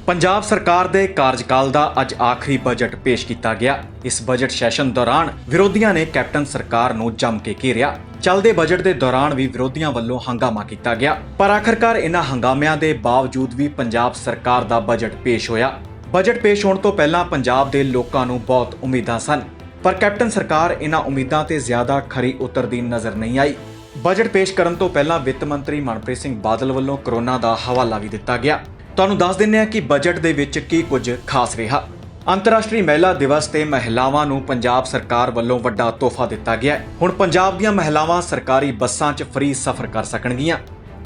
ਪੰਜਾਬ ਸਰਕਾਰ ਦੇ ਕਾਰਜਕਾਲ ਦਾ ਅੱਜ ਆਖਰੀ ਬਜਟ ਪੇਸ਼ ਕੀਤਾ ਗਿਆ। ਇਸ ਬਜਟ ਸੈਸ਼ਨ ਦੌਰਾਨ ਵਿਰੋਧੀਆਂ ਨੇ ਕੈਪਟਨ ਸਰਕਾਰ ਨੂੰ ਜੰਮ ਕੇ ਘੇਰਿਆ। ਚੱਲਦੇ ਬਜਟ ਦੇ ਦੌਰਾਨ ਵੀ ਵਿਰੋਧੀਆਂ ਵੱਲੋਂ ਹੰਗਾਮਾ ਕੀਤਾ ਗਿਆ, ਪਰ ਆਖਰਕਾਰ ਇਹਨਾਂ ਹੰਗਾਮਿਆਂ ਦੇ ਬਾਵਜੂਦ ਵੀ ਪੰਜਾਬ ਸਰਕਾਰ ਦਾ ਬਜਟ ਪੇਸ਼ ਹੋਇਆ। ਬਜਟ ਪੇਸ਼ ਹੋਣ ਤੋਂ ਪਹਿਲਾਂ ਪੰਜਾਬ ਦੇ ਲੋਕਾਂ ਨੂੰ ਬਹੁਤ ਉਮੀਦਾਂ ਸਨ, ਪਰ ਕੈਪਟਨ ਸਰਕਾਰ ਇਹਨਾਂ ਉਮੀਦਾਂ ਤੇ ਜ਼ਿਆਦਾ ਖਰੀ ਉਤਰਦੀ ਨਜ਼ਰ ਨਹੀਂ ਆਈ। ਬਜਟ ਪੇਸ਼ ਕਰਨ ਤੋਂ ਪਹਿਲਾਂ ਵਿੱਤ ਮੰਤਰੀ ਮਨਪ੍ਰੀਤ ਸਿੰਘ ਬਾਦਲ ਵੱਲੋਂ ਕਰੋਨਾ ਦਾ ਹਵਾਲਾ ਵੀ ਦਿੱਤਾ ਗਿਆ। ਤੁਹਾਨੂੰ ਦੱਸ ਦਿੰਦੇ ਹਾਂ ਕਿ ਬਜਟ ਦੇ ਵਿੱਚ ਕੀ ਕੁਝ ਖਾਸ ਰਿਹਾ। ਅੰਤਰਰਾਸ਼ਟਰੀ ਮਹਿਲਾ ਦਿਵਸ ਤੇ ਮਹਿਲਾਵਾਂ ਨੂੰ ਪੰਜਾਬ ਸਰਕਾਰ ਵੱਲੋਂ ਵੱਡਾ ਤੋਹਫਾ ਦਿੱਤਾ ਗਿਆ। ਹੁਣ ਪੰਜਾਬ ਦੀਆਂ ਮਹਿਲਾਵਾਂ ਸਰਕਾਰੀ ਬੱਸਾਂ 'ਚ ਫ੍ਰੀ ਸਫ਼ਰ ਕਰ ਸਕਣਗੀਆਂ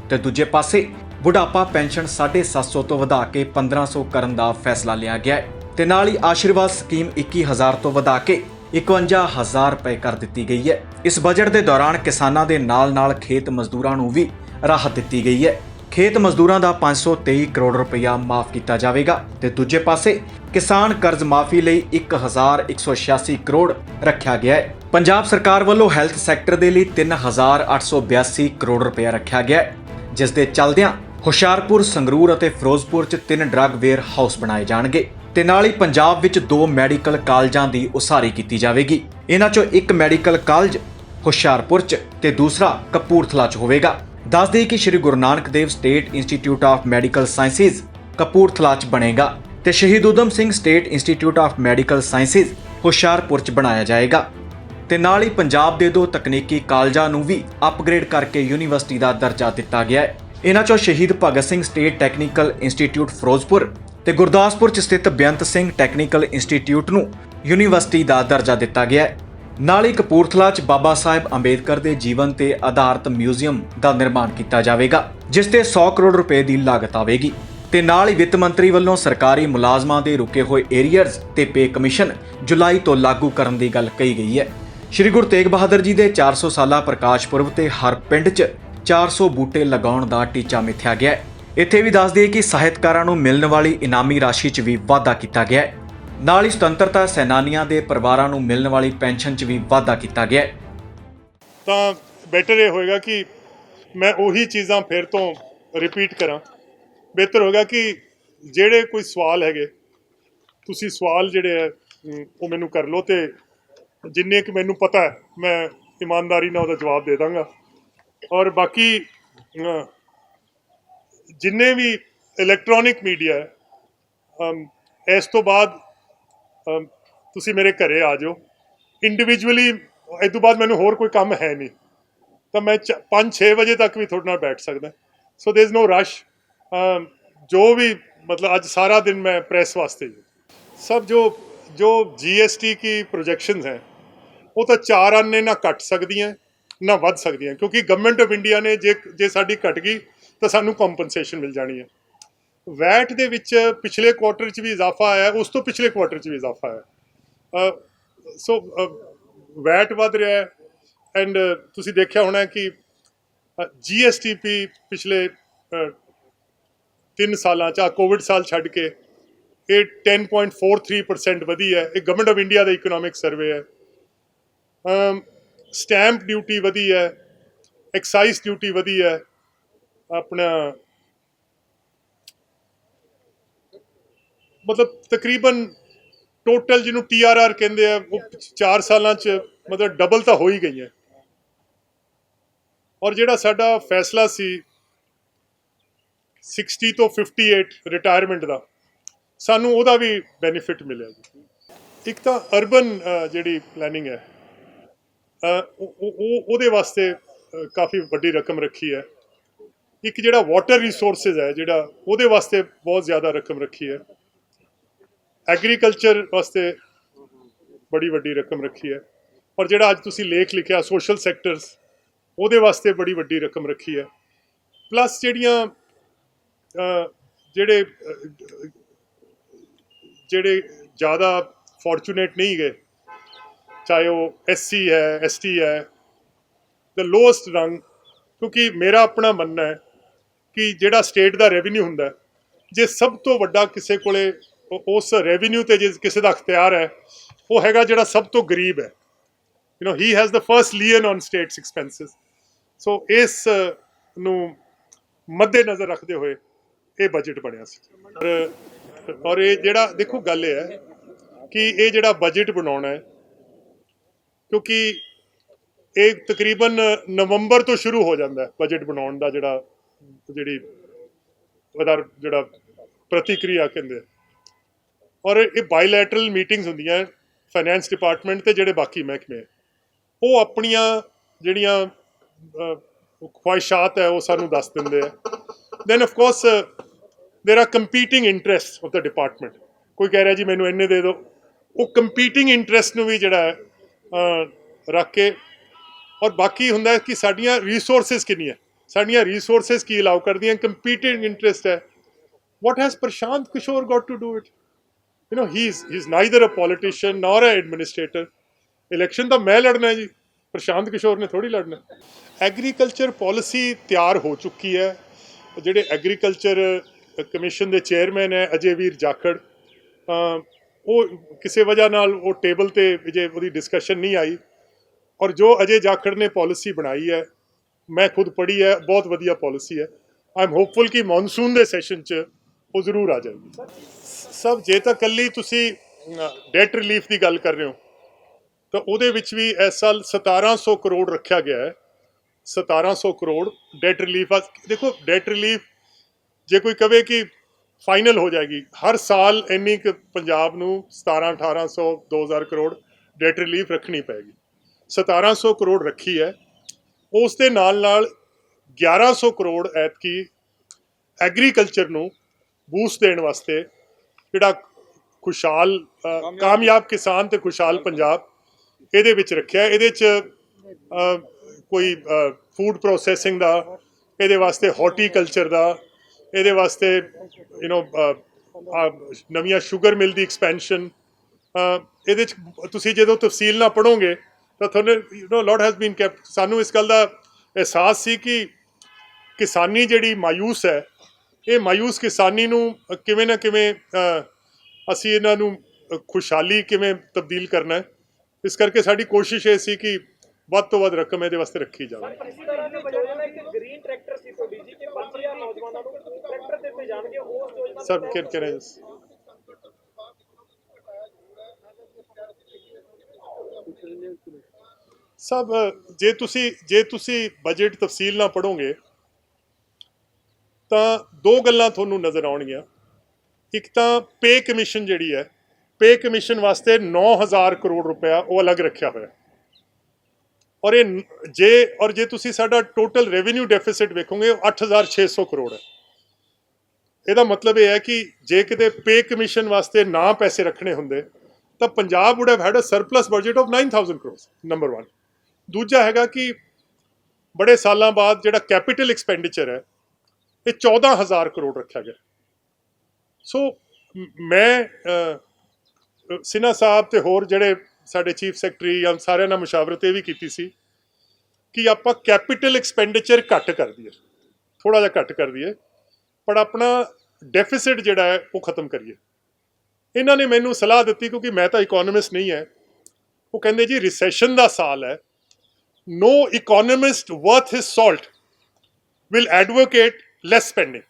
ਤੇ ਦੂਜੇ ਪਾਸੇ ਬੁਢਾਪਾ ਪੈਨਸ਼ਨ 750 ਤੋਂ ਵਧਾ ਕੇ 1500 ਕਰਨ ਦਾ ਫੈਸਲਾ ਲਿਆ ਗਿਆ ਹੈ ਤੇ ਨਾਲ ਹੀ ਆਸ਼ੀਰਵਾਦ ਸਕੀਮ 21000 ਤੋਂ ਵਧਾ ਕੇ 51000 ਰੁਪਏ ਕਰ ਦਿੱਤੀ ਗਈ ਹੈ। ਇਸ ਬਜਟ ਦੇ ਦੌਰਾਨ ਕਿਸਾਨਾਂ ਦੇ ਨਾਲ-ਨਾਲ ਖੇਤ ਮਜ਼ਦੂਰਾਂ ਨੂੰ ਵੀ ਰਾਹਤ ਦਿੱਤੀ ਗਈ ਹੈ। ਖੇਤ ਮਜ਼ਦੂਰਾਂ ਦਾ 523 ਕਰੋੜ ਰੁਪਇਆ ਮਾਫ ਕੀਤਾ ਜਾਵੇਗਾ ਤੇ ਦੂਜੇ ਪਾਸੇ ਕਿਸਾਨ ਕਰਜ਼ ਮਾਫੀ ਲਈ 1186 ਕਰੋੜ ਰੱਖਿਆ ਗਿਆ ਹੈ। ਪੰਜਾਬ ਸਰਕਾਰ ਵੱਲੋਂ ਹੈਲਥ ਸੈਕਟਰ ਦੇ ਲਈ 3882 ਕਰੋੜ ਰੁਪਇਆ ਰੱਖਿਆ ਗਿਆ ਹੈ, ਜਿਸ ਦੇ ਚੱਲਦਿਆਂ ਹੁਸ਼ਿਆਰਪੁਰ, ਸੰਗਰੂਰ ਅਤੇ ਫਿਰੋਜ਼ਪੁਰ 'ਚ 3 ਡਰੱਗ ਵੇਅਰ ਹਾਊਸ ਬਣਾਏ ਜਾਣਗੇ ਤੇ ਨਾਲ ਹੀ ਪੰਜਾਬ ਵਿੱਚ 2 ਮੈਡੀਕਲ ਕਾਲਜਾਂ ਦੀ ਉਸਾਰੀ ਕੀਤੀ ਜਾਵੇਗੀ। ਇਹਨਾਂ 'ਚੋਂ ਇੱਕ ਮੈਡੀਕਲ ਕਾਲਜ ਹੁਸ਼ਿਆਰਪੁਰ 'ਚ ਤੇ ਦੂਸਰਾ ਕਪੂਰਥਲਾ 'ਚ ਹੋਵੇਗਾ। ਦੱਸ ਦੇਈਏ ਕਿ Shri Guru Nanak Dev state institute of medical sciences Kapurthala 'ਚ ਬਣੇਗਾ ਤੇ Shaheed Udham Singh state institute of medical sciences Hoshiarpur 'ਚ ਬਣਾਇਆ ਜਾਏਗਾ ਤੇ ਨਾਲ ਹੀ ਪੰਜਾਬ ਦੇ 2 ਤਕਨੀਕੀ ਕਾਲਜਾਂ ਨੂੰ ਵੀ ਅਪਗ੍ਰੇਡ ਕਰਕੇ ਯੂਨੀਵਰਸਿਟੀ ਦਾ ਦਰਜਾ ਦਿੱਤਾ ਗਿਆ ਹੈ। ਇਹਨਾਂ 'ਚੋਂ Shaheed Bhagat Singh state technical institute Ferozepur ਤੇ ਗੁਰਦਾਸਪੁਰ 'ਚ ਸਥਿਤ ਬੇਅੰਤ ਸਿੰਘ ਟੈਕਨੀਕਲ ਇੰਸਟੀਚਿਊਟ ਨੂੰ ਯੂਨੀਵਰਸਿਟੀ ਦਾ ਦਰਜਾ ਦਿੱਤਾ ਗਿਆ ਹੈ। ਨਾਲ ਹੀ ਕਪੂਰਥਲਾ 'ਚ ਬਾਬਾ ਸਾਹਿਬ ਅੰਬੇਦਕਰ ਦੇ ਜੀਵਨ ਤੇ ਆਧਾਰਿਤ ਮਿਊਜ਼ੀਅਮ ਦਾ ਨਿਰਮਾਣ ਕੀਤਾ ਜਾਵੇਗਾ, ਜਿਸ ਤੇ 100 ਕਰੋੜ ਰੁਪਏ ਦੀ ਲਾਗਤ ਆਵੇਗੀ ਤੇ ਨਾਲ ਹੀ ਵਿੱਤ ਮੰਤਰੀ ਵੱਲੋਂ ਸਰਕਾਰੀ ਮੁਲਾਜ਼ਮਾਂ ਦੇ ਰੁਕੇ ਹੋਏ ਏਰੀਅਰਜ਼ ਤੇ ਪੇ ਕਮਿਸ਼ਨ ਜੁਲਾਈ ਤੋਂ ਲਾਗੂ ਕਰਨ ਦੀ ਗੱਲ ਕਹੀ ਗਈ ਹੈ। ਸ਼੍ਰੀ ਗੁਰੂ ਤੇਗ ਬਹਾਦਰ ਜੀ ਦੇ 400 ਸਾਲਾ ਪ੍ਰਕਾਸ਼ ਪੁਰਬ ਤੇ ਹਰ ਪਿੰਡ 'ਚ 400 ਬੂਟੇ ਲਗਾਉਣ ਦਾ ਟੀਚਾ ਮਿੱਥਿਆ ਗਿਆ ਹੈ। ਇੱਥੇ ਵੀ ਦੱਸ ਦਈਏ ਕਿ ਸਾਹਿਤਕਾਰਾਂ ਨੂੰ ਮਿਲਣ ਵਾਲੀ ਇਨਾਮੀ ਰਾਸ਼ੀ 'ਚ ਵੀ ਵਾਧਾ ਕੀਤਾ ਗਿਆ ਹੈ। ਨਾਲ ਹੀ ਸੁਤੰਤਰਤਾ ਸੈਨਾਨੀਆਂ ਦੇ ਪਰਿਵਾਰਾਂ ਨੂੰ ਮਿਲਣ ਵਾਲੀ ਪੈਨਸ਼ਨ 'ਚ ਵੀ ਵਾਧਾ ਕੀਤਾ ਗਿਆ ਹੈ। ਤਾਂ ਬੈਟਰ ਇਹ ਹੋਏਗਾ ਕਿ ਮੈਂ ਉਹੀ ਚੀਜ਼ਾਂ ਫਿਰ ਤੋਂ ਰਿਪੀਟ ਕਰਾਂ। ਬਿਹਤਰ ਹੋਏਗਾ ਕਿ ਜਿਹੜੇ ਕੋਈ ਸਵਾਲ ਹੈਗੇ, ਤੁਸੀਂ ਸਵਾਲ ਜਿਹੜੇ ਹੈ ਉਹ ਮੈਨੂੰ ਕਰ ਲਓ ਤੇ ਜਿੰਨੇ ਕਿ ਮੈਨੂੰ ਪਤਾ ਹੈ ਮੈਂ ਇਮਾਨਦਾਰੀ ਨਾਲ ਉਹਦਾ ਜਵਾਬ ਦੇ ਦਾਂਗਾ। ਔਰ ਬਾਕੀ ਜਿੰਨੇ ਵੀ ਇਲੈਕਟ੍ਰੋਨਿਕ ਮੀਡੀਆ ਹੈ, ਇਸ ਤੋਂ ਬਾਅਦ ਤੁਸੀਂ ਮੇਰੇ ਘਰੇ ਆ ਜਾਓ ਇੰਡੀਵਿਜੂਅਲੀ। ਇਸ ਤੋਂ ਬਾਅਦ ਮੈਨੂੰ ਹੋਰ ਕੋਈ ਕੰਮ ਹੈ ਨਹੀਂ, ਤਾਂ ਮੈਂ 5-6 ਵਜੇ ਤੱਕ ਵੀ ਤੁਹਾਡੇ ਨਾਲ ਬੈਠ ਸਕਦਾ। ਸੋ ਦੇयर इज़ नो रश। ਜੋ ਵੀ मतलब ਅੱਜ ਸਾਰਾ दिन मैं प्रेस वास्ते सब जो GST की प्रोजेक्शंस हैं वो तो 4 आने ना घट सकदियां ना वध सकदियां, क्योंकि गवर्नमेंट ऑफ इंडिया ने जे साडी घट गई तो सानू कंपनसेशन मिल जानी है। वैट ਦੇ ਵਿੱਚ ਪਿਛਲੇ ਕੁਆਟਰ 'ਚ ਵੀ ਇਜ਼ਾਫਾ ਆਇਆ, ਉਸ ਤੋਂ ਪਿਛਲੇ ਕੁਆਟਰ 'ਚ ਵੀ ਇਜ਼ਾਫਾ ਆਇਆ। ਸੋ ਵੈਟ ਵੱਧ ਰਿਹਾ ਹੈ। ਐਂਡ ਤੁਸੀਂ ਦੇਖਿਆ ਹੋਣਾ ਕਿ GSTP ਪਿਛਲੇ 3 ਸਾਲਾਂ 'ਚ ਕੋਵਿਡ ਸਾਲ ਛੱਡ ਕੇ ਇਹ 10.43% ਵਧੀ ਹੈ। ਇਹ government of India the economic survey ਹੈ। ਸਟੈਂਪ ਡਿਊਟੀ ਵਧੀ ਹੈ, ਐਕਸਾਈਜ਼ ਡਿਊਟੀ ਵਧੀ ਹੈ, ਆਪਣਾ मतलब तकरीबन टोटल जिन्होंने TRR कहते हैं वो 4 सालों मतलब डबल तो हो ही गई है। और जिहड़ा साडा फैसला सी 60 तो 58 रिटायरमेंट का, सानू उहदा भी बेनीफिट मिले। एक तो अर्बन जिहड़ी प्लैनिंग है उहदे वास्ते काफ़ी वड्डी रकम रखी है। एक जिहड़ा वाटर रिसोर्सिस है जिहड़ा उहदे वास्ते बहुत ज़्यादा रकम रखी है। एग्रीकल्चर वास्ते बड़ी वड्डी रकम रखी है। और जिहड़ा अज तुसीं लेख लिखिया सोशल सैक्टर्स उहदे वास्ते बड़ी वड्डी रकम रखी है। प्लस जिहड़ियां जिहड़े ज़्यादा फॉर्चूनेट नहीं गए, चाहे वो SC है ST है, द लोएस्ट रंग, क्योंकि मेरा अपना मनना है कि जिहड़ा स्टेट का रेवन्यू हुंदा जे सब तो वड्डा किसी कोले उस रेवन्यू ते जे किसी का अख्तियार है वो हैगा जिहड़ा सब तो गरीब है। He has the first lien on state's expenses. So इस नूं मद्देनज़र रखते हुए ये बजट बनिया सी। ਔਰ ਇਹ ਜਿਹੜਾ ਦੇਖੋ ਗੱਲ ਇਹ ਹੈ ਕਿ ਇਹ ਜਿਹੜਾ ਬਜਟ ਬਣਾਉਣਾ ਹੈ, ਕਿਉਂਕਿ ਇਹ ਤਕਰੀਬਨ ਨਵੰਬਰ ਤੋਂ ਸ਼ੁਰੂ ਹੋ ਜਾਂਦਾ ਹੈ ਬਜਟ ਬਣਾਉਣ ਦਾ ਜਿਹੜੀ ਜਿਹੜਾ ਪ੍ਰਤੀਕਿਰਿਆ ਕਹਿੰਦੇ ਆ। ਔਰ ਇਹ ਬਾਇਲੈਟਰਲ ਮੀਟਿੰਗਸ ਹੁੰਦੀਆਂ ਫਾਈਨੈਂਸ ਡਿਪਾਰਟਮੈਂਟ ਤੇ ਜਿਹੜੇ ਬਾਕੀ ਮਹਿਕਮੇ ਉਹ ਆਪਣੀਆਂ ਜਿਹੜੀਆਂ ਖਵਾਇਸ਼ਾਤ ਹੈ ਉਹ ਸਾਨੂੰ ਦੱਸ ਦਿੰਦੇ ਆ। Then of course there are competing interest of the department. ਕੋਈ ਕਹਿ ਰਿਹਾ ਜੀ ਮੈਨੂੰ ਇੰਨੇ ਦੇ ਦਿਓ, ਉਹ ਕੰਪੀਟਿੰਗ ਇੰਟਰਸਟ ਨੂੰ ਵੀ ਜਿਹੜਾ ਹੈ ਰੱਖ ਕੇ, ਔਰ ਬਾਕੀ ਹੁੰਦਾ ਕਿ ਸਾਡੀਆਂ ਰਿਸੋਰਸਿਸ ਕਿੰਨੀਆਂ, ਸਾਡੀਆਂ ਰਿਸੋਰਸਿਸ ਕੀ ਅਲਾਉ ਕਰਦੀਆਂ, ਕੰਪੀਟਿੰਗ ਇੰਟਰਸਟ ਹੈ। what has Prashant Kishore got to do it? You know, he's neither a politician nor an administrator. Election ਤਾਂ ਮੈਂ ਲੜਨਾ ਹੈ ਜੀ, ਪ੍ਰਸ਼ਾਂਤ ਕਿਸ਼ੋਰ ਨੇ ਥੋੜੀ ਲੜਨਾ। ਐਗਰੀਕਲਚਰ ਪਾਲਿਸੀ ਤਿਆਰ ਹੋ ਚੁੱਕੀ ਹੈ। ਜਿਹੜੇ ਐਗਰੀਕਲਚਰ ਕਮਿਸ਼ਨ ਦੇ ਚੇਅਰਮੈਨ ਹੈ ਅਜੇ ਵੀਰ ਜਾਖੜ, ਉਹ ਕਿਸੇ ਵਜ੍ਹਾ ਨਾਲ ਉਹ ਟੇਬਲ ਤੇ ਜੇ ਉਹਦੀ ਡਿਸਕਸ਼ਨ ਨਹੀਂ ਆਈ, ਔਰ ਜੋ ਅਜੇ ਜਾਖੜ ਨੇ ਪਾਲਿਸੀ ਬਣਾਈ ਹੈ ਮੈਂ ਖੁਦ ਪੜ੍ਹੀ ਹੈ, ਬਹੁਤ ਵਧੀਆ ਪਾਲਿਸੀ ਹੈ। ਆਈ ਐਮ ਹੋਪਫੁਲ ਕਿ ਮੌਨਸੂਨ ਦੇ ਸੈਸ਼ਨ 'ਚ ਉਹ ਜ਼ਰੂਰ ਆ ਜਾਏਗੀ। ਸਭ ਜੇ ਤਾਂ ਇਕੱਲੀ ਤੁਸੀਂ ਡੈਟ ਰਿਲੀਫ ਦੀ ਗੱਲ ਕਰ ਰਹੇ ਹੋ ਤਾਂ ਉਹਦੇ ਵਿੱਚ ਵੀ ਇਸ ਸਾਲ 1700 ਕਰੋੜ ਰੱਖਿਆ ਗਿਆ ਹੈ। 1700 ਕਰੋੜ ਡੈਟ ਰਿਲੀਫ। ਦੇਖੋ ਡੈਟ ਰਿਲੀਫ ਜੇ ਕੋਈ ਕਵੇ ਕਿ ਫਾਈਨਲ ਹੋ ਜਾਏਗੀ, ਹਰ ਸਾਲ ਇੰਨੀ ਕੁ ਪੰਜਾਬ ਨੂੰ 1700-1800 2000 ਕਰੋੜ ਡੈਟ ਰਿਲੀਫ ਰੱਖਣੀ ਪਏਗੀ। 1700 ਕਰੋੜ ਰੱਖੀ ਹੈ। ਉਸ ਦੇ ਨਾਲ 1100 ਕਰੋੜ ਐਤਕੀ ਐਗਰੀਕਲਚਰ ਨੂੰ ਬੂਸਟ ਦੇਣ ਵਾਸਤੇ, ਜਿਹੜਾ ਖੁਸ਼ਹਾਲ ਕਾਮਯਾਬ ਕਿਸਾਨ ਤੇ ਖੁਸ਼ਹਾਲ ਪੰਜਾਬ, ਇਹਦੇ ਵਿੱਚ ਰੱਖਿਆ। ਇਹਦੇ 'ਚ ਕੋਈ ਫੂਡ ਪ੍ਰੋਸੈਸਿੰਗ ਦਾ, ਇਹਦੇ ਵਾਸਤੇ ਹਾਰਟੀਕਲਚਰ ਦਾ, ਇਹਦੇ ਵਾਸਤੇ ਨਵੀਆਂ ਸ਼ੂਗਰ ਮਿਲ ਦੀ ਐਕਸਪੈਂਸ਼ਨ। ਇਹਦੇ 'ਚ ਤੁਸੀਂ ਜਦੋਂ ਤਫਸੀਲ ਨਾਲ ਪੜ੍ਹੋਗੇ ਤਾਂ ਤੁਹਾਨੂੰ ਲੋਟ ਹੈਜ਼ ਬੀਨ ਕੈਪਟ। ਸਾਨੂੰ ਇਸ ਗੱਲ ਦਾ ਅਹਿਸਾਸ ਸੀ ਕਿ ਕਿਸਾਨੀ ਜਿਹੜੀ ਮਾਯੂਸ ਹੈ, ਇਹ ਮਾਯੂਸ ਕਿਸਾਨੀ ਨੂੰ ਕਿਵੇਂ ਨਾ ਕਿਵੇਂ ਅਸੀਂ ਇਹਨਾਂ ਨੂੰ ਖੁਸ਼ਹਾਲੀ ਕਿਵੇਂ ਤਬਦੀਲ ਕਰਨਾ ਹੈ। ਇਸ ਕਰਕੇ ਸਾਡੀ ਕੋਸ਼ਿਸ਼ ਇਹ ਸੀ ਕਿ ਵੱਧ ਤੋਂ ਵੱਧ ਰਕਮ ਇਹਦੇ ਵਾਸਤੇ ਰੱਖੀ ਜਾਵੇ। ਸਰ ਕਿਹੜੇ ਸਭ ਜੇ ਤੁਸੀਂ ਬਜਟ ਤਫਸੀਲ ਨਾਲ ਪੜ੍ਹੋਗੇ ਤਾਂ ਦੋ ਗੱਲਾਂ ਤੁਹਾਨੂੰ ਨਜ਼ਰ ਆਉਣਗੀਆਂ। ਇੱਕ ਤਾਂ ਪੇ ਕਮਿਸ਼ਨ ਜਿਹੜੀ ਹੈ, ਪੇ ਕਮਿਸ਼ਨ ਵਾਸਤੇ 9000 ਕਰੋੜ ਰੁਪਇਆ ਉਹ ਅਲੱਗ ਰੱਖਿਆ ਹੋਇਆ। ਔਰ ਜੇ ਤੁਸੀਂ ਸਾਡਾ ਟੋਟਲ ਰੈਵਨਿਊ ਡੈਫਿਸਿਟ ਵੇਖੋਗੇ ਉਹ 8600 ਕਰੋੜ ਹੈ। ਇਹਦਾ ਮਤਲਬ ਇਹ ਹੈ ਕਿ ਜੇ ਕਿਤੇ ਪੇ ਕਮਿਸ਼ਨ ਵਾਸਤੇ ਨਾ ਪੈਸੇ ਰੱਖਣੇ ਹੁੰਦੇ ਤਾਂ Punjab would have had a surplus budget of 9000 crore. Number 1। ਦੂਜਾ ਹੈਗਾ ਕਿ ਬੜੇ ਸਾਲਾਂ ਬਾਅਦ ਜਿਹੜਾ ਕੈਪੀਟਲ ਐਕਸਪੈਂਡੀਚਰ ਹੈ ਇਹ 14000 ਕਰੋੜ ਰੱਖਿਆ ਗਿਆ। ਸੋ ਮੈਂ ਸਿਨਹਾ ਸਾਹਿਬ ਤੇ ਹੋਰ ਜਿਹੜੇ ਸਾਡੇ ਚੀਫ ਸੈਕਟਰੀ ਜਾਂ ਸਾਰਿਆਂ ਨਾਲ ਮੁਸ਼ਾਵਰਤ ਇਹ ਵੀ ਕੀਤੀ ਸੀ ਕਿ ਆਪਾਂ ਕੈਪੀਟਲ ਐਕਸਪੈਂਡੀਚਰ ਘੱਟ ਕਰ ਦਈਏ, ਥੋੜ੍ਹਾ ਜਿਹਾ ਘੱਟ ਕਰ ਦਈਏ, ਪਰ ਆਪਣਾ ਡੈਫਿਸਿਟ ਜਿਹੜਾ ਹੈ ਉਹ ਖਤਮ ਕਰੀਏ। ਇਹਨਾਂ ਨੇ ਮੈਨੂੰ ਸਲਾਹ ਦਿੱਤੀ, ਕਿਉਂਕਿ ਮੈਂ ਤਾਂ ਇਕੋਨੋਮਿਸਟ ਨਹੀਂ ਹੈ, ਉਹ ਕਹਿੰਦੇ ਜੀ ਰਿਸੈਸ਼ਨ ਦਾ ਸਾਲ ਹੈ, no economist worth his salt will advocate less spending।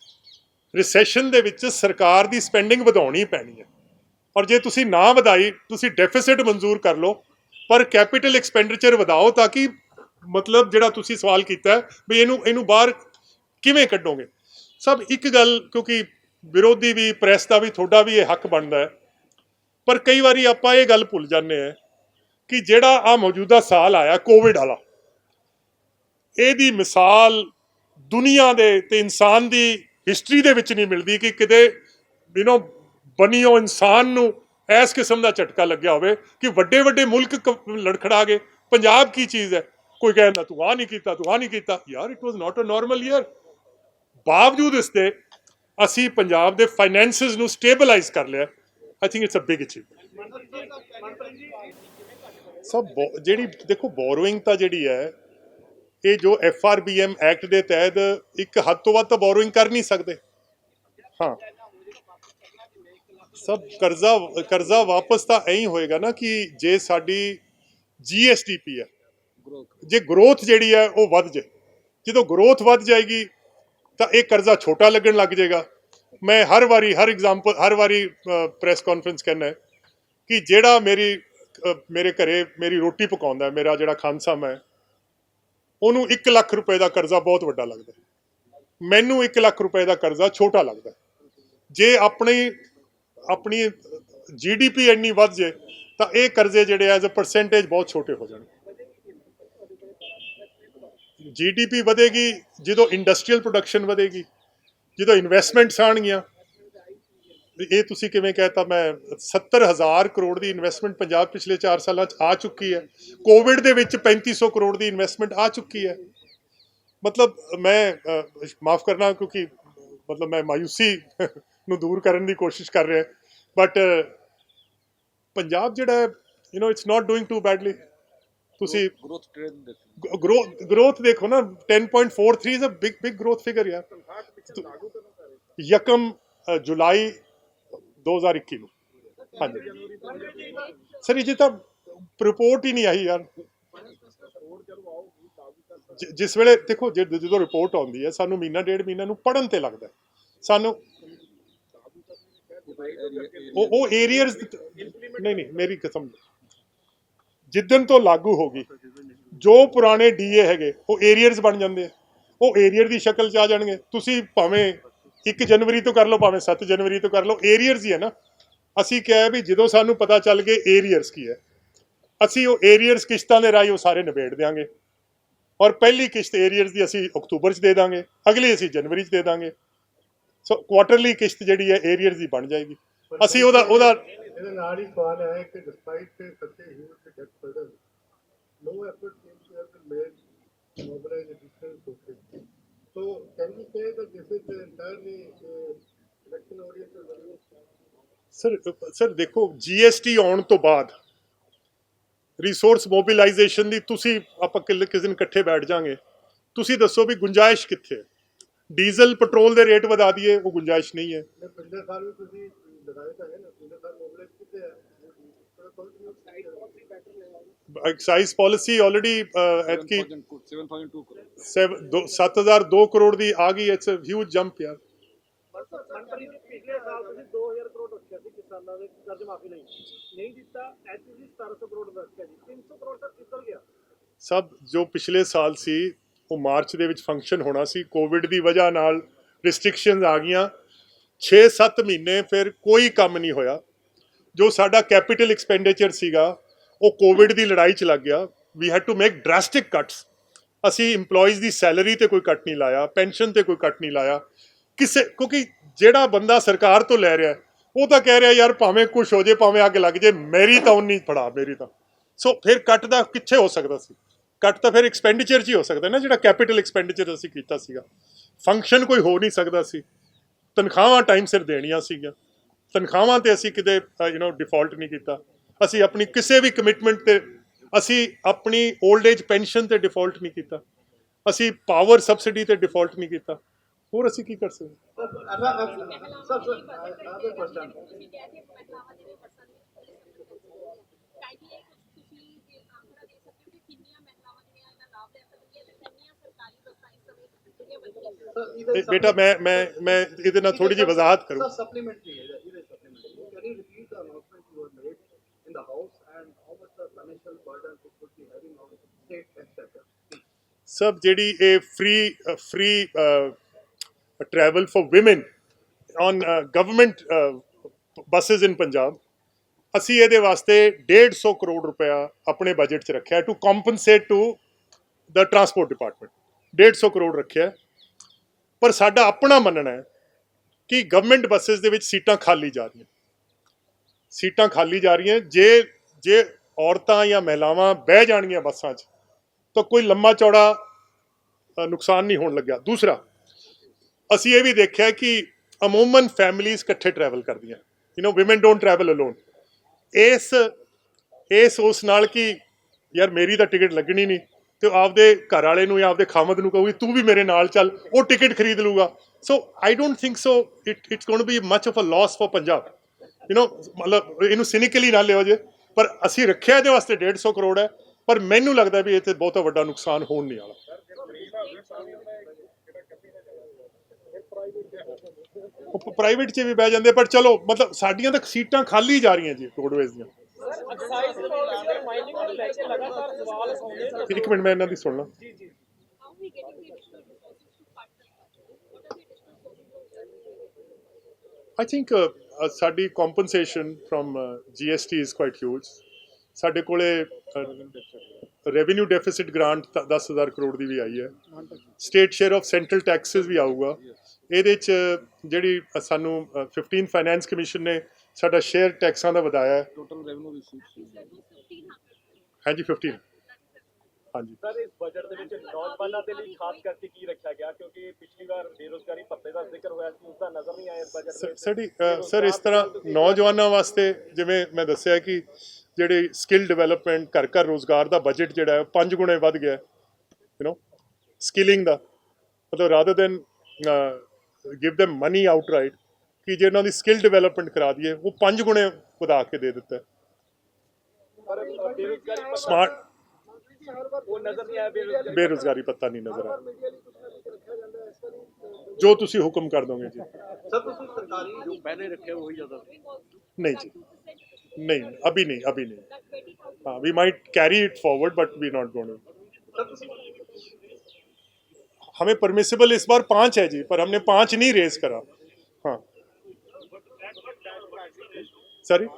Recession ਦੇ ਵਿੱਚ ਸਰਕਾਰ ਦੀ ਸਪੈਂਡਿੰਗ ਵਧਾਉਣੀ ਪੈਣੀ ਹੈ, ਔਰ ਜੇ ਤੁਸੀਂ ਨਾ ਵਧਾਈ, ਤੁਸੀਂ ਡੈਫਿਸਿਟ ਮਨਜ਼ੂਰ ਕਰ ਲਓ ਪਰ ਕੈਪੀਟਲ ਐਕਸਪੈਂਡੀਚਰ ਵਧਾਓ, ਤਾਂ ਕਿ ਮਤਲਬ ਜਿਹੜਾ ਤੁਸੀਂ ਸਵਾਲ ਕੀਤਾ ਵੀ ਇਹਨੂੰ ਬਾਹਰ ਕਿਵੇਂ ਕੱਢੋਗੇ। ਸਭ ਇੱਕ ਗੱਲ, ਕਿਉਂਕਿ ਵਿਰੋਧੀ ਵੀ, ਪ੍ਰੈਸ ਦਾ ਵੀ, ਤੁਹਾਡਾ ਵੀ ਇਹ ਹੱਕ ਬਣਦਾ ਹੈ, ਪਰ ਕਈ ਵਾਰੀ ਆਪਾਂ ਇਹ ਗੱਲ ਭੁੱਲ ਜਾਂਦੇ ਹਾਂ ਕਿ ਜਿਹੜਾ ਆ ਮੌਜੂਦਾ ਸਾਲ ਆਇਆ ਕੋਵਿਡ ਵਾਲਾ, ਇਹਦੀ ਮਿਸਾਲ ਦੁਨੀਆ ਦੇ ਤੇ ਇਨਸਾਨ ਦੀ ਹਿਸਟਰੀ ਦੇ ਵਿੱਚ ਨਹੀਂ ਮਿਲਦੀ ਕਿ ਕਿਤੇ ਬਣੀਓ ਇਨਸਾਨ ਨੂੰ ਇਸ ਕਿਸਮ ਦਾ ਝਟਕਾ ਲੱਗਿਆ ਹੋਵੇ ਕਿ ਵੱਡੇ ਵੱਡੇ ਮੁਲਕ ਲੜਖੜਾ ਗਏ। ਪੰਜਾਬ ਕੀ ਚੀਜ਼ ਹੈ, ਕੋਈ ਕਹਿੰਦਾ ਤੂੰ ਆਹ ਨਹੀਂ ਕੀਤਾ, ਤੂੰ ਆਹ ਨਹੀਂ ਕੀਤਾ। ਯਾਰ it was not a normal year. ਬਾਵਜੂਦ ਇਸ ਦੇ ਅਸੀਂ ਪੰਜਾਬ ਦੇ ਫਾਈਨੈਂਸਿਸ ਨੂੰ ਸਟੇਬਲਾਈਜ਼ ਕਰ ਲਿਆ। I think it's a big achievement. ਸਭ ਜਿਹੜੀ ਦੇਖੋ ਬੋਰੋਇੰਗ ਤਾਂ ਜਿਹੜੀ ਹੈ, ਇਹ ਜੋ FRBM ਐਕਟ ਦੇ ਤਹਿਤ ਇੱਕ ਹੱਦ ਤੋਂ ਵੱਧ ਤਾਂ ਬੋਰੋਇੰਗ ਕਰ ਨਹੀਂ ਸਕਦੇ। ਹਾਂ, ਸਭ ਕਰਜ਼ਾ ਵਾਪਸ ਤਾਂ ਐਂ ਹੀ ਹੋਏਗਾ ਨਾ ਕਿ ਜੇ ਸਾਡੀ GSDP ਹੈ, ਜੇ ਗਰੋਥ ਜਿਹੜੀ ਹੈ ਉਹ ਵੱਧ ਜਾਏ। ਜਦੋਂ ਗਰੋਥ ਵੱਧ ਜਾਏਗੀ ਤਾਂ ਇਹ ਕਰਜ਼ਾ ਛੋਟਾ ਲੱਗਣ ਲੱਗ ਜਾਏਗਾ, मैं हर वारी हर एग्जाम्पल हर वारी ਪ੍ਰੈਸ ਕਾਨਫਰੰਸ कहना है कि ਜਿਹੜਾ ਮੇਰੇ ਘਰੇ ਮੇਰੀ ਰੋਟੀ ਪਕਾਉਂਦਾ ਹੈ, ਮੇਰਾ ਜਿਹੜਾ ਖਾਨਸਾਮ ਹੈ, ਉਹਨੂੰ 1 ਲੱਖ ਰੁਪਏ ਦਾ ਕਰਜ਼ਾ ਬਹੁਤ ਵੱਡਾ ਲੱਗਦਾ ਹੈ। ਮੈਨੂੰ 1 ਲੱਖ ਰੁਪਏ ਦਾ ਕਰਜ਼ਾ ਛੋਟਾ ਲੱਗਦਾ ਹੈ। ਜੇ ਆਪਣੀ GDP ਇੰਨੀ ਵੱਧ ਜੇ ਤਾਂ ਇਹ ਕਰਜ਼ੇ ਜਿਹੜੇ ਐਜ਼ ਅ ਪਰਸੈਂਟੇਜ ਬਹੁਤ ਛੋਟੇ ਹੋ ਜਾਣਗੇ। GDP ਵਧੇਗੀ ਜਦੋਂ ਇੰਡਸਟਰੀਅਲ ਪ੍ਰੋਡਕਸ਼ਨ ਵਧੇਗੀ, ਜਦੋਂ ਇਨਵੈਸਟਮੈਂਟਸ ਆਉਣਗੀਆਂ। ਇਹ ਤੁਸੀਂ ਕਿਵੇਂ ਕਹਿਤਾ, ਮੈਂ 70,000 ਕਰੋੜ ਦੀ ਇਨਵੈਸਟਮੈਂਟ ਪੰਜਾਬ ਪਿਛਲੇ 4 ਸਾਲਾਂ 'ਚ ਆ ਚੁੱਕੀ ਹੈ। ਕੋਵਿਡ ਦੇ ਵਿੱਚ 3500 ਕਰੋੜ ਦੀ ਇਨਵੈਸਟਮੈਂਟ ਆ ਚੁੱਕੀ ਹੈ। ਮਤਲਬ ਮੈਂ ਮਾਫ ਕਰਨਾ ਕਿਉਂਕਿ ਮਤਲਬ ਮੈਂ ਮਾਯੂਸੀ ਨੂੰ ਦੂਰ ਕਰਨ ਦੀ ਕੋਸ਼ਿਸ਼ ਕਰ ਰਿਹਾ, ਬਟ ਪੰਜਾਬ ਜਿਹੜਾ it's not doing too badly. ਤੁਸੀਂ ਗਰੋਥ ਦੇਖੋ ਨਾ, 10.43 is a big growth figure ਯਾਰ। ਯਕਮ ਜੁਲਾਈ 2021 ਨੂੰ। ਹਾਂਜੀ ਸਰ, ਇਹ ਤਾਂ ਰਿਪੋਰਟ ਹੀ ਨਹੀਂ ਆਈ ਯਾਰ। ਜਿਸ ਵੇਲੇ ਦੇਖੋ ਜਦੋਂ ਰਿਪੋਰਟ ਆਉਂਦੀ ਹੈ, ਸਾਨੂੰ ਮਹੀਨਾ 1.5 ਮਹੀਨਾ ਨੂੰ ਪੜ੍ਹਨ ਤੇ ਲੱਗਦਾ ਸਾਨੂੰ। ਉਹ ਏਰੀਅਰਸ ਨਹੀਂ ਮੇਰੀ ਕਸਮ, ਜਿੱਦਣ ਤੋਂ ਲਾਗੂ ਹੋ ਗਈ, ਜੋ ਪੁਰਾਣੇ DA ਹੈਗੇ ਉਹ ਏਰੀਅਰਸ ਬਣ ਜਾਂਦੇ ਆ। ਉਹ ਏਰੀਅਰ ਦੀ ਸ਼ਕਲ 'ਚ ਆ ਜਾਣਗੇ। ਤੁਸੀਂ ਭਾਵੇਂ 1 ਜਨਵਰੀ ਤੋਂ ਕਰ ਲਓ, ਭਾਵੇਂ 7 ਜਨਵਰੀ ਤੋਂ ਕਰ ਲਓ, ਏਰੀਅਰਸ ਹੀ ਹੈ ਨਾ। ਅਸੀਂ ਕਿਹਾ ਵੀ ਜਦੋਂ ਸਾਨੂੰ ਪਤਾ ਚੱਲ ਗਏ ਏਰੀਅਰਸ ਕੀ ਹੈ, ਅਸੀਂ ਉਹ ਏਰੀਅਰਸ ਕਿਸ਼ਤਾਂ ਦੇ ਰਾਹੀਂ ਉਹ ਸਾਰੇ ਨਿਬੇੜ ਦਿਆਂਗੇ। ਔਰ ਪਹਿਲੀ ਕਿਸ਼ਤ ਏਰੀਅਰਸ ਦੀ ਅਸੀਂ ਅਕਤੂਬਰ 'ਚ ਦੇ ਦਾਂਗੇ, ਅਗਲੀ ਅਸੀਂ ਜਨਵਰੀ 'ਚ ਦੇ ਦਾਂਗੇ। ਸੋ ਕੁਆਟਰਲੀ ਕਿਸ਼ਤ ਜਿਹੜੀ ਹੈ ਏਰੀਅਰਸ ਦੀ ਬਣ ਜਾਏਗੀ। ਅਸੀਂ ਉਹਦਾ ਇਹਦੇ ਨਾਲ ਹੀ ਸਵਾਲ ਹੈ ਕਿ despite such a huge debt burden, no effort seems to have been made to mobilize additional resources. So can we say that this is entirely election oriented? Sir ਦੇਖੋ, GST ਆਉਣ ਤੋਂ ਬਾਅਦ ਰਿਸੋਰਸ ਮੋਬਿਲਾਈਜੇਸ਼ਨ ਦੀ ਤੁਸੀਂ ਆਪਾਂ ਕਿਸੇ ਦਿਨ ਇਕੱਠੇ ਬੈਠ ਜਾਾਂਗੇ। ਤੁਸੀਂ ਦੱਸੋ ਵੀ ਗੁੰਜਾਇਸ਼ ਕਿੱਥੇ ਹੈ? ਡੀਜ਼ਲ ਪੈਟਰੋਲ ਦੇ ਰੇਟ ਵਧਾ ਦਈਏ, ਉਹ ਗੁੰਜਾਇਸ਼ ਨਹੀਂ ਹੈ। ਪਿਛਲੇ ਸਾਲ ਵੀ ਤੁਸੀਂ ਲਗਾਏ ਤਾਂ ਹੈ ਨਾ, ਪਿਛਲੇ ਸਾਲ ਮੋਬਿਲਾਈਜ਼ ਕੀਤੇ ਹੈ। ਐਕਸਾਈਜ਼ ਪਾਲਿਸੀ ਆਲਰੇਡੀ ਐਤਕੀ 7,002 ਕਰੋੜ ਦੀ ਆ ਗਈ। ਇਟਸ ਅ ਹਿਊਜ ਜੰਪ ਯਾਰ। ਪਿਛਲੇ ਸਾਲ ਤੁਸੀਂ 2,000 ਕਰੋੜ ਰੱਖਿਆ ਸੀ ਕਿਸਾਨਾਂ ਦੇ ਕਰਜ਼ ਮਾਫੀ ਲਈ, ਨਹੀਂ ਦਿੱਤਾ। ਐਤਕੀ 1,700 ਕਰੋੜ ਰੱਖਿਆ ਜੀ, 300 ਕਰੋੜ ਤੱਕ ਕਿੱਧਰ ਗਿਆ? ਸਭ ਜੋ ਪਿਛਲੇ ਸਾਲ ਸੀ ਉਹ ਮਾਰਚ ਦੇ ਵਿੱਚ ਫੰਕਸ਼ਨ ਹੋਣਾ ਸੀ। ਕੋਵਿਡ ਦੀ ਵਜ੍ਹਾ ਨਾਲ ਰਿਸਟ੍ਰਿਕਸ਼ਨਸ ਆ ਗਈਆਂ। 6-7 ਮਹੀਨੇ ਫਿਰ ਕੋਈ ਕੰਮ ਨਹੀਂ ਹੋਇਆ। ਜੋ ਸਾਡਾ ਕੈਪੀਟਲ ਐਕਸਪੈਂਡੀਚਰ ਸੀਗਾ ਉਹ ਕੋਵਿਡ ਦੀ ਲੜਾਈ 'ਚ ਲੱਗ ਗਿਆ। ਵੀ ਹੈਡ ਟੂ ਮੇਕ ਡਰੈਸਟਿਕ ਕੱਟਸ। ਅਸੀਂ ਇੰਪਲੋਈਜ਼ ਦੀ ਸੈਲਰੀ ਤੇ ਕੋਈ ਕੱਟ ਨਹੀਂ ਲਾਇਆ, ਪੈਨਸ਼ਨ ਤੇ ਕੋਈ ਕੱਟ ਨਹੀਂ ਲਾਇਆ ਕਿਉਂਕਿ ਜਿਹੜਾ ਬੰਦਾ ਸਰਕਾਰ ਤੋਂ ਲੈ ਰਿਹਾ ਉਹ ਤਾਂ ਕਹਿ ਰਿਹਾ ਯਾਰ ਭਾਵੇਂ ਕੁਛ ਹੋ ਜੇ, ਭਾਵੇਂ ਅੱਗ ਲੱਗ ਜੇ, ਮੇਰੀ ਤਾਂ ਉਨੀ ਫੜਾ, ਮੇਰੀ ਤਾਂ। ਸੋ ਫਿਰ ਕੱਟ ਦਾ ਕਿੱਥੇ ਹੋ ਸਕਦਾ ਸੀ? ਕੱਟ ਤਾਂ ਫਿਰ ਐਕਸਪੈਂਡੀਚਰ 'ਚ ਹੀ ਹੋ ਸਕਦਾ ਨਾ, ਜਿਹੜਾ ਕੈਪੀਟਲ ਐਕਸਪੈਂਡੀਚਰ ਅਸੀਂ ਕੀਤਾ ਸੀਗਾ। ਫੰਕਸ਼ਨ ਕੋਈ ਹੋ ਨਹੀਂ ਸਕਦਾ ਸੀ। ਤਨਖਾਹਾਂ ਟਾਈਮ ਸਿਰ ਦੇਣੀਆਂ ਸੀਗੀਆਂ। ਤਨਖਾਹਾਂ ਤੇ ਅਸੀਂ ਕਿਤੇ ਡਿਫਾਲਟ ਨਹੀਂ ਕੀਤਾ। ਅਸੀਂ ਆਪਣੀ ਕਿਸੇ ਵੀ ਕਮਿਟਮੈਂਟ ਤੇ, ਅਸੀਂ ਆਪਣੀ 올ਡ ਏਜ ਪੈਨਸ਼ਨ ਤੇ ਡਿਫਾਲਟ ਨਹੀਂ ਕੀਤਾ। ਅਸੀਂ ਪਾਵਰ ਸਬਸਿਡੀ ਤੇ ਡਿਫਾਲਟ ਨਹੀਂ ਕੀਤਾ। ਹੋਰ ਅਸੀਂ ਕੀ ਕਰ ਸਕਦੇ? ਬੇਟਾ ਮੈਂ ਇਹਦੇ ਨਾਲ ਥੋੜੀ ਜਿਹੀ ਵਜ਼ਾਹਤ ਕਰੂੰ। ਸਭ ਜਿਹੜੀ ਇਹ free travel for women on government buses in Punjab, ਅਸੀਂ ਇਹਦੇ ਵਾਸਤੇ 150 ਕਰੋੜ ਰੁਪਇਆ ਆਪਣੇ ਬਜਟ 'ਚ ਰੱਖਿਆ to compensate to the transport department. 150 crore ਰੱਖਿਆ। ਪਰ ਸਾਡਾ ਆਪਣਾ ਮੰਨਣਾ ਹੈ ਕਿ ਗਵਰਨਮੈਂਟ ਬੱਸਿਸ ਦੇ ਵਿੱਚ ਸੀਟਾਂ ਖਾਲੀ ਜਾ ਰਹੀਆਂ। ਜੇ ਔਰਤਾਂ ਜਾਂ ਮਹਿਲਾਵਾਂ ਬਹਿ ਜਾਣਗੀਆਂ ਬੱਸਾਂ 'ਚ ਤਾਂ ਕੋਈ ਲੰਮਾ ਚੌੜਾ ਨੁਕਸਾਨ ਨਹੀਂ ਹੋਣ ਲੱਗਿਆ। ਦੂਸਰਾ, ਅਸੀਂ ਇਹ ਵੀ ਦੇਖਿਆ ਕਿ ਅਮੂਮਨ ਫੈਮਲੀਜ਼ ਇਕੱਠੇ ਟਰੈਵਲ ਕਰਦੀਆਂ। Women don't travel alone. ਉਸ ਨਾਲ ਕਿ ਯਾਰ ਮੇਰੀ ਤਾਂ ਟਿਕਟ ਲੱਗਣੀ ਨਹੀਂ, ਤੇ ਆਪਦੇ ਘਰ ਵਾਲੇ ਨੂੰ ਜਾਂ ਆਪਦੇ ਖਾਮਦ ਨੂੰ ਕਹੂਗੀ ਤੂੰ ਵੀ ਮੇਰੇ ਨਾਲ ਚੱਲ, ਉਹ ਟਿਕਟ ਖਰੀਦ ਲੂਗਾ। So I don't think so it's going to be much of a loss for Punjab. ਮਤਲਬ ਇਹਨੂੰ ਸਿਨਿਕਲੀ ਨਾ ਲਿਓ ਜੇ, ਪਰ ਅਸੀਂ ਰੱਖਿਆ ਇਹਦੇ ਵਾਸਤੇ 150 ਕਰੋੜ ਹੈ। ਪਰ ਮੈਨੂੰ ਲੱਗਦਾ ਵੀ ਇਹ ਤੇ ਬਹੁਤਾ ਵੱਡਾ ਨੁਕਸਾਨ ਹੋਣ ਨਹੀਂ ਵਾਲਾ। ਉਹ ਉਹ ਪ੍ਰਾਈਵੇਟ 'ਚ ਵੀ ਬਹਿ ਜਾਂਦੇ, ਪਰ ਚਲੋ ਮਤਲਬ ਸਾਡੀਆਂ ਤਾਂ ਸੀਟਾਂ ਖਾਲੀ ਜਾ ਰਹੀਆਂ ਜੀ ਰੋਡਵੇਜ਼ ਦੀਆਂ। ਇੱਕ ਮਿੰਟ ਮੈਂ ਇਹਨਾਂ ਦੀ ਸੁਣ ਲਾਂ। I think ਸਾਡੀ compensation from GST is quite huge. ਸਾਡੇ ਕੋਲੇ ਰੈਵਨਿਊ ਡੈਫਿਸਿਟ ਗ੍ਰਾਂਟ 10,000 ਕਰੋੜ ਦੀ ਵੀ ਆਈ ਹੈ। State share of central taxes ਵੀ ਆਊਗਾ ਇਹਦੇ 'ਚ। ਜਿਹੜੀ ਸਾਨੂੰ 15 ਫਾਈਨੈਂਸ ਕਮਿਸ਼ਨ ਨੇ ਸਾਡਾ ਸ਼ੇਅਰ ਟੈਕਸਾਂ ਦਾ ਵਧਾਇਆ ਹੈ। ਟੋਟਲ ਰੈਵਨਿਊ ਰਿਸੀਵ ਹਾਂਜੀ 15। ਹਾਂਜੀ ਸਰ, ਇਸ ਬਜਟ ਦੇ ਵਿੱਚ ਨੌਜਵਾਨਾਂ ਦੇ ਲਈ ਖਾਸ ਕਰਕੇ ਕੀ ਰੱਖਿਆ ਗਿਆ, ਕਿਉਂਕਿ ਪਿਛਲੀ ਵਾਰ ਬੇਰੁਜ਼ਗਾਰੀ ਭੱਤੇ ਦਾ ਜ਼ਿਕਰ ਹੋਇਆ ਸੀ, ਉਸ ਦਾ ਨਜ਼ਰ ਨਹੀਂ ਆਇਆ ਇਸ ਬਜਟ ਦੇ ਵਿੱਚ। ਸਰ ਇਸ ਤਰ੍ਹਾਂ ਨੌਜਵਾਨਾਂ ਵਾਸਤੇ ਜਿਵੇਂ ਮੈਂ ਦੱਸਿਆ ਕਿ ਜਿਹੜੇ ਸਕਿੱਲ ਡਿਵੈਲਪਮੈਂਟ ਘਰ ਰੋਜ਼ਗਾਰ ਦਾ ਬਜਟ ਜਿਹੜਾ ਹੈ 5 ਗੁਣੇ ਵੱਧ ਗਿਆ ਸਕਿਲਿੰਗ ਦਾ। ਮਤਲਬ rather than give them money outright ਕਿ ਜੇ ਉਹਨਾਂ ਦੀ ਸਕਿੱਲ ਡਿਵੈਲਪਮੈਂਟ ਕਰਾ ਦਈਏ, ਉਹ 5 ਗੁਣੇ ਵਧਾ ਕੇ ਦੇ ਦਿੱਤਾ। ਸਮਾਰਟ ਉਹ ਨਜ਼ਰ ਨਹੀਂ ਆਇਆ, ਬੇਰੁਜ਼ਗਾਰੀ ਪੱਤਾ ਨਹੀਂ ਨਜ਼ਰ ਆਇਆ। ਜੋ ਤੁਸੀਂ ਹੁਕਮ ਕਰ ਦੋਗੇ ਜੀ। ਸਰ ਤੁਸੀਂ ਸਰਕਾਰੀ ਜੋ ਪਹਿਲੇ ਰੱਖੇ ਉਹੀ ਜ਼ਿਆਦਾ नहीं जी, नहीं अभी नहीं। हाँ, we might carry it forward but we're not going to। हमें परमिसिबल इस बार 5 है जी, पर हमने 5 नहीं रेज करा। हाँ sorry,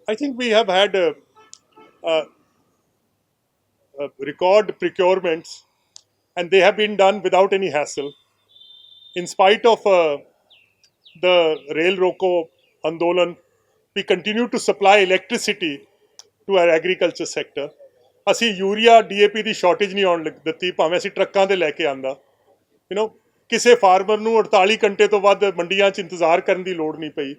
I think we have had record procurements and they have been done without any hassle. In spite of the Rail Roko Andolan, we continue to supply electricity to our agriculture sector. ਅਸੀਂ urea DAP ਦੀ shortage ਨਹੀਂ ਆਉਣ ਦਿੱਤੀ, ਭਾਵੇਂ ਅਸੀਂ ਟਰੱਕਾਂ ਤੇ ਲੈ ਕੇ ਆਂਦਾ। ਕਿਸੇ ਫਾਰਮਰ ਨੂੰ 48 ਘੰਟੇ ਤੋਂ ਵੱਧ ਮੰਡੀਆਂ 'ਚ ਇੰਤਜ਼ਾਰ ਕਰਨ ਦੀ ਲੋੜ ਨਹੀਂ ਪਈ।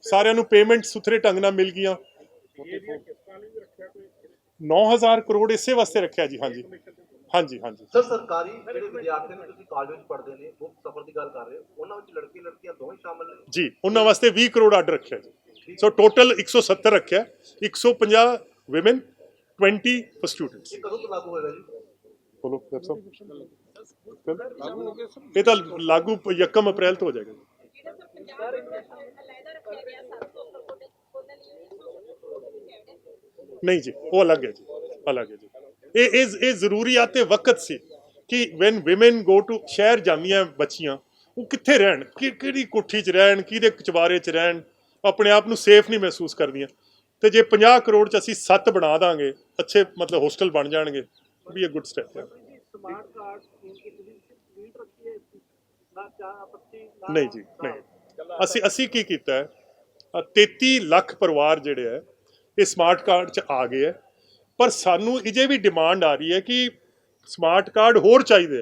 ਸਾਰਿਆਂ ਨੂੰ ਪੇਮੈਂਟ ਸੁਥਰੇ ਢੰਗ ਨਾਲ ਮਿਲ ਗਈਆਂ। 9,000 ਕਰੋੜ ਇਸੇ ਵਾਸਤੇ ਰੱਖਿਆ ਜੀ। ਹਾਂਜੀ ਹਾਂਜੀ ਹਾਂਜੀ। ਸਰ, ਸਰਕਾਰੀ ਜਿਹੜੇ ਵਿਦਿਆਰਥੀ ਨੇ ਤੁਸੀਂ ਕਾਲਜ ਵਿੱਚ ਪੜ੍ਹਦੇ ਨੇ, ਮੁਫਤ ਸਫ਼ਰ ਦੀ ਗੱਲ ਕਰ ਰਹੇ ਹੋ, ਉਹਨਾਂ ਵਿੱਚ ਲੜਕੇ ਲੜਕੀਆਂ ਦੋਵੇਂ ਸ਼ਾਮਲ ਨੇ ਜੀ। ਉਹਨਾਂ ਵਾਸਤੇ 20 ਕਰੋੜ ਆਰਡਰ ਰੱਖਿਆ ਜੀ। ਸੋ ਟੋਟਲ 170 ਰੱਖਿਆ, 150 women, 20 for students। ਇਹ ਕਦੋਂ ਤੋਂ ਲਾਗੂ ਹੋਏਗਾ ਜੀ? ਬੋਲੋ ਇਹ ਤਾਂ ਲਾਗੂ 1 ਅਪ੍ਰੈਲ ਤੋਂ ਹੋ ਜਾਏਗਾ। ਨਹੀਂ ਜੀ, ਉਹ ਅਲੱਗ ਹੈ ਜੀ, ਅਲੱਗ ਹੈ ਜੀ। ਇਹ ਜ਼ਰੂਰੀਆਤ ਵਕਤ ਸੀ ਕਿ ਵੈਨ ਵਿਮਨ ਗੋ ਟੂ ਸ਼ਹਿਰ ਜਾਂਦੀਆਂ ਬੱਚੀਆਂ, ਉਹ ਕਿੱਥੇ ਰਹਿਣ, ਕਿਹੜੀ ਕੋਠੀ 'ਚ ਰਹਿਣ, ਕਿਹਦੇ ਚਵਾਰੇ 'ਚ ਰਹਿਣ, ਆਪਣੇ ਆਪ ਨੂੰ ਸੇਫ ਨਹੀਂ ਮਹਿਸੂਸ ਕਰਦੀਆਂ। ਤੇ ਜੇ 50 ਕਰੋੜ 'ਚ ਅਸੀਂ 7 ਬਣਾ ਦਾਂਗੇ, ਅੱਛੇ ਮਤਲਬ ਹੋਸਟਲ ਬਣ ਜਾਣਗੇ, ਵੀ ਅ ਗੁੱਡ ਸਟੈਪ ਹੈ। ਨਹੀਂ ਜੀ, ਨਹੀਂ। ਅਸੀਂ ਕੀ ਕੀਤਾ ਹੈ, 33 ਲੱਖ ਪਰਿਵਾਰ ਜਿਹੜੇ ਹੈ ਇਹ ਸਮਾਰਟ ਕਾਰਡ 'ਚ ਆ ਗਏ ਹੈ, ਪਰ ਸਾਨੂੰ ਅਜੇ ਵੀ ਡਿਮਾਂਡ ਆ ਰਹੀ ਹੈ ਕਿ ਸਮਾਰਟ ਕਾਰਡ ਹੋਰ ਚਾਹੀਦੇ।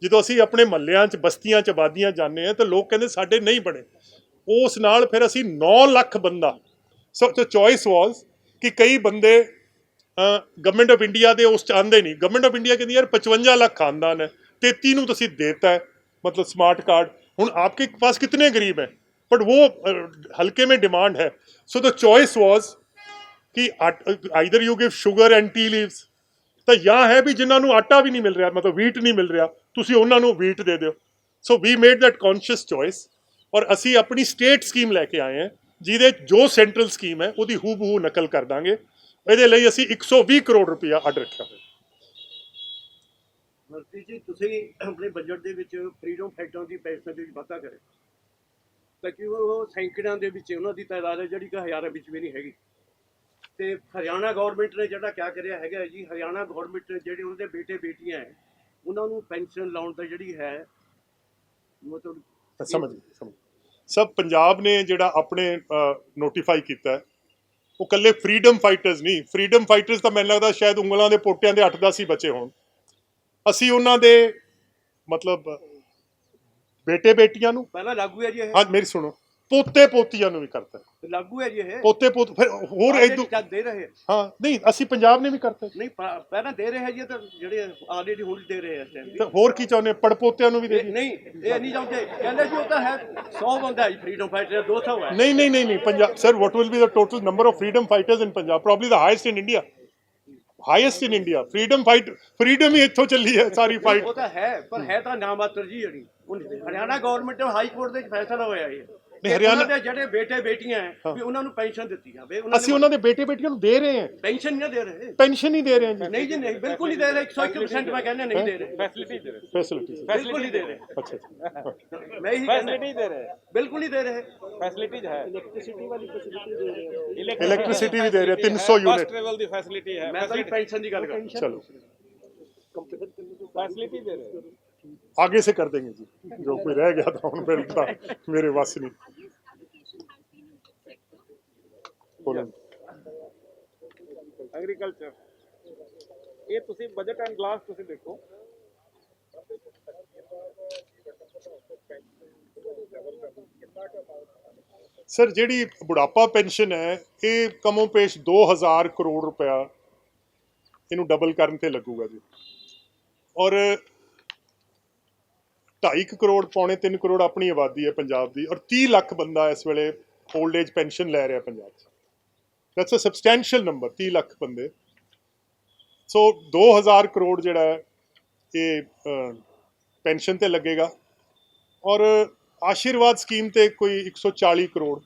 ਜਦੋਂ ਅਸੀਂ ਆਪਣੇ ਮਹੱਲਿਆਂ 'ਚ ਬਸਤੀਆਂ 'ਚ ਆਬਾਦੀਆਂ ਜਾਂਦੇ ਹਾਂ ਤਾਂ ਲੋਕ ਕਹਿੰਦੇ ਸਾਡੇ ਨਹੀਂ ਬਣੇ। ਉਸ ਨਾਲ ਫਿਰ ਅਸੀਂ 9 ਲੱਖ ਬੰਦਾ, ਸੋ ਚੋਇਸ ਵਾਜ਼ ਕਿ ਕਈ ਬੰਦੇ ਗਵਰਨਮੈਂਟ ਆਫ ਇੰਡੀਆ ਦੇ ਉਸ 'ਚ ਆਉਂਦੇ ਨਹੀਂ। ਗਵਰਨਮੈਂਟ ਆਫ ਇੰਡੀਆ ਕਹਿੰਦੀ ਯਾਰ 55 ਲੱਖ ਖਾਨਦਾਨ ਹੈ, 33 ਨੂੰ ਤੁਸੀਂ देता है मतलब स्मार्ट कार्ड। हूँ आपके पास कितने गरीब हैं, बट वो हल्के में डिमांड है। सो द चॉइस वॉज कि either you give sugar and tea leaves, तो या है भी जिन्होंने आटा भी नहीं मिल रहा, मतलब वीट नहीं मिल रहा, तुसी उन्होंने वीट दे दो। So we made that conscious choice और असी अपनी स्टेट स्कीम लैके आए हैं ਜਿਹਦੇ ਜੋ ਸੈਂਟਰਲ ਸਕੀਮ ਹੈ ਉਹਦੀ ਹੂਬਹੂ ਨਕਲ ਕਰ ਦਾਂਗੇ। ਇਹਦੇ ਲਈ ਅਸੀਂ 120 ਕਰੋੜ ਰੁਪਇਆ ਅੱਡ ਰੱਖਿਆ ਹੋਇਆ। ਮੰਤਰੀ ਜੀ, ਤੁਸੀਂ ਆਪਣੇ ਬਜਟ ਦੇ ਵਿੱਚ ਫਰੀडम ਫਾਈਟਰਾਂ ਦੀ ਪੈਸੇ ਦੇ ਵਿੱਚ ਵਾਧਾ ਕਰੇ ਤਾਂ ਕਿ ਉਹ ਸੈਂਕੜਿਆਂ ਦੇ ਵਿੱਚ ਉਹਨਾਂ ਦੀ ਤਾਦਾਦ ਹੈ ਜਿਹੜੀ ਕਿ ਹਜ਼ਾਰਾਂ ਵਿੱਚ ਵੀ ਨਹੀਂ ਹੈਗੀ। ਤੇ ਹਰਿਆਣਾ ਗਵਰਨਮੈਂਟ ਨੇ ਜਿਹੜਾ ਕਿਆ ਕਰਿਆ ਹੈਗਾ ਜੀ, ਹਰਿਆਣਾ ਗਵਰਨਮੈਂਟ ਜਿਹੜੇ ਉਹਨਾਂ ਦੇ ਬੇਟੇ ਬੇਟੀਆਂ ਹੈ ਉਹਨਾਂ ਨੂੰ ਪੈਨਸ਼ਨ ਲਾਉਣ ਦਾ ਜਿਹੜੀ ਹੈ ਮਤਲਬ ਸਮਝ ਸਭ ਪੰਜਾਬ ਨੇ ਜਿਹੜਾ ਆਪਣੇ ਨੋਟੀਫਾਈ ਕੀਤਾ ਉਹ ਇਕੱਲੇ ਫਰੀडम ਫਾਈਟਰਸ ਨਹੀਂ। ਫਰੀडम ਫਾਈਟਰਸ ਤਾਂ ਮੈਨੂੰ ਲੱਗਦਾ ਸ਼ਾਇਦ ਉਂਗਲਾਂ ਦੇ ਪੋਟਿਆਂ ਦੇ 8-10 ਹੀ ਬਚੇ ਹੋਣ। ਅਸੀਂ ਉਹਨਾਂ ਦੇ ਮਤਲਬ ਬੇਟੇ ਬੇਟੀਆਂ ਨੂੰ ਪਹਿਲਾਂ ਲਾਗੂ ਹੈ ਜੀ ਇਹ। ਹਾਂ ਮੇਰੀ ਸੁਣੋ, ਪੋਤੇ ਪੋਤੀਆਂ ਨੂੰ ਵੀ ਕਰਤਾ, ਲਾਗੂ ਹੈ ਜੀ ਇਹ ਪੋਤੇ ਪੋਤ ਫਿਰ ਹੋਰ ਆਲਰੇਡੀ ਇਦੋਂ ਜਦ ਦੇ ਰਹੇ ਹਾਂ ਨਹੀਂ ਅਸੀਂ ਪੰਜਾਬ ਨੇ ਵੀ ਕਰਤਾ ਨਹੀਂ ਪਹਿਲਾਂ ਦੇ ਰਹੇ ਜੀ, ਤਾਂ ਜਿਹੜੇ ਆਲਰੇਡੀ ਹੁਣ ਦੇ ਰਹੇ ਇਸ ਟਾਈਮ ਤੇ ਹੋਰ ਕੀ ਚਾਹੁੰਦੇ ਪੜਪੋਤਿਆਂ ਨੂੰ ਵੀ ਦੇ ਦੀ ਨਹੀਂ ਇਹ ਨਹੀਂ ਚਾਹੁੰਦੇ, ਕਹਿੰਦੇ ਜੀ ਉਹ ਤਾਂ ਹੈ 100 ਬੰਦਾ ਜੀ ਫਰੀडम फाइटर 200 ਹੈ ਨਹੀਂ Punjab sir what will be the total number of freedom fighters in Punjab, probably the highest in India, highest in India, freedom ਹੀ ਇੱਥੋਂ ਚੱਲੀ ਹੈ ਸਾਰੀ ਫਾਈਟ। ਉਹ ਤਾਂ ਹੈ, ਪਰ ਹੈ ਤਾਂ ਨਾ ਮਾਤਰ ਜੀ ਜਿਹੜੀ ਹੁਣ ਹਰਿਆਣਾ ਗਵਰਨਮੈਂਟ ਹਾਈ ਕੋਰਟ ਦੇ ਵਿੱਚ ਫੈਸਲਾ ਹੋਇਆ ਇਹ ਹਰਿਆਣਾ ਦੇ ਜਿਹੜੇ ਬੇਟੇ ਬੇਟੀਆਂ ਹੈ ਵੀ ਉਹਨਾਂ ਨੂੰ ਪੈਨਸ਼ਨ ਦਿੱਤੀ ਜਾਵੇ, ਅਸੀਂ ਉਹਨਾਂ ਦੇ ਬੇਟੇ ਬੇਟੀਆਂ ਨੂੰ ਦੇ ਰਹੇ ਹਾਂ, ਪੈਨਸ਼ਨ ਨਹੀਂ ਦੇ ਰਹੇ, ਪੈਨਸ਼ਨ ਹੀ ਦੇ ਰਹੇ ਹਾਂ ਜੀ। ਨਹੀਂ ਜੀ ਨਹੀਂ, ਬਿਲਕੁਲ ਨਹੀਂ ਦੇ ਰਹੇ, 101% ਮੈਂ ਕਹਿੰਦਾ ਨਹੀਂ ਦੇ ਰਹੇ, ਫੈਸਿਲਿਟੀ ਬਿਲकुल नहीं दे रहे, ਅੱਛਾ ਅੱਛਾ मैं ही फैसिलिटी दे रहे, बिल्कुल नहीं दे रहे, ਫੈਸਿਲਿटीज ਹੈ, ਇਲੈਕਟ੍ਰਿਸਿਟੀ ਵਾਲੀ ਫੈਸਿਲਿਟੀ ਦੇ ਰਹੇ ਹੋ, ਇਲੈਕਟ੍ਰਿਸਿਟੀ ਵੀ ਦੇ ਰਹੇ 300 ਯੂਨਿਟ ਟਰੈਵਲ ਦੀ ਫੈਸਿਲਿਟੀ ਹੈ, मैं तो पेंशन की गल कर, चलो ਫੈਸਿਲਿਟੀ ਦੇ ਰਹੇ ਹੋ। आगे से कर देंगे जी, जो कोई रह गया था उन पर मेरे वास नहीं। बोलो ਐਗਰੀਕਲਚਰ, ਇਹ ਤੁਸੀਂ ਬਜਟ ਐਂਡ ਗਲਾਸ ਤੁਸੀਂ ਦੇਖੋ, ਸਰ ਜਿਹੜੀ ਬੁਢਾਪਾ ਪੈਨਸ਼ਨ ਹੈ ਇਹ ਕਮੋ ਪੇਸ਼ 2000 ਕਰੋੜ ਰੁਪਇਆ ਇਹਨੂੰ ਡਬਲ ਕਰਨ ਤੇ ਲੱਗੂਗਾ ਜੀ, ਔਰ 2.5 ਕਰੋੜ ਪੌਣੇ 3 ਕਰੋੜ ਆਪਣੀ ਆਬਾਦੀ ਹੈ ਪੰਜਾਬ ਦੀ, ਔਰ 30 ਲੱਖ ਬੰਦਾ ਇਸ ਵੇਲੇ ਓਲਡ ਏਜ ਪੈਨਸ਼ਨ ਲੈ ਰਿਹਾ ਪੰਜਾਬ 'ਚ। That's a substantial number, 30 lakh ਬੰਦੇ। ਸੋ 2000 ਕਰੋੜ ਜਿਹੜਾ ਹੈ ਇਹ ਪੈਨਸ਼ਨ ਤੇ ਲੱਗੇਗਾ, ਔਰ ਆਸ਼ੀਰਵਾਦ ਸਕੀਮ ਤੇ ਕੋਈ 140 ਕਰੋੜ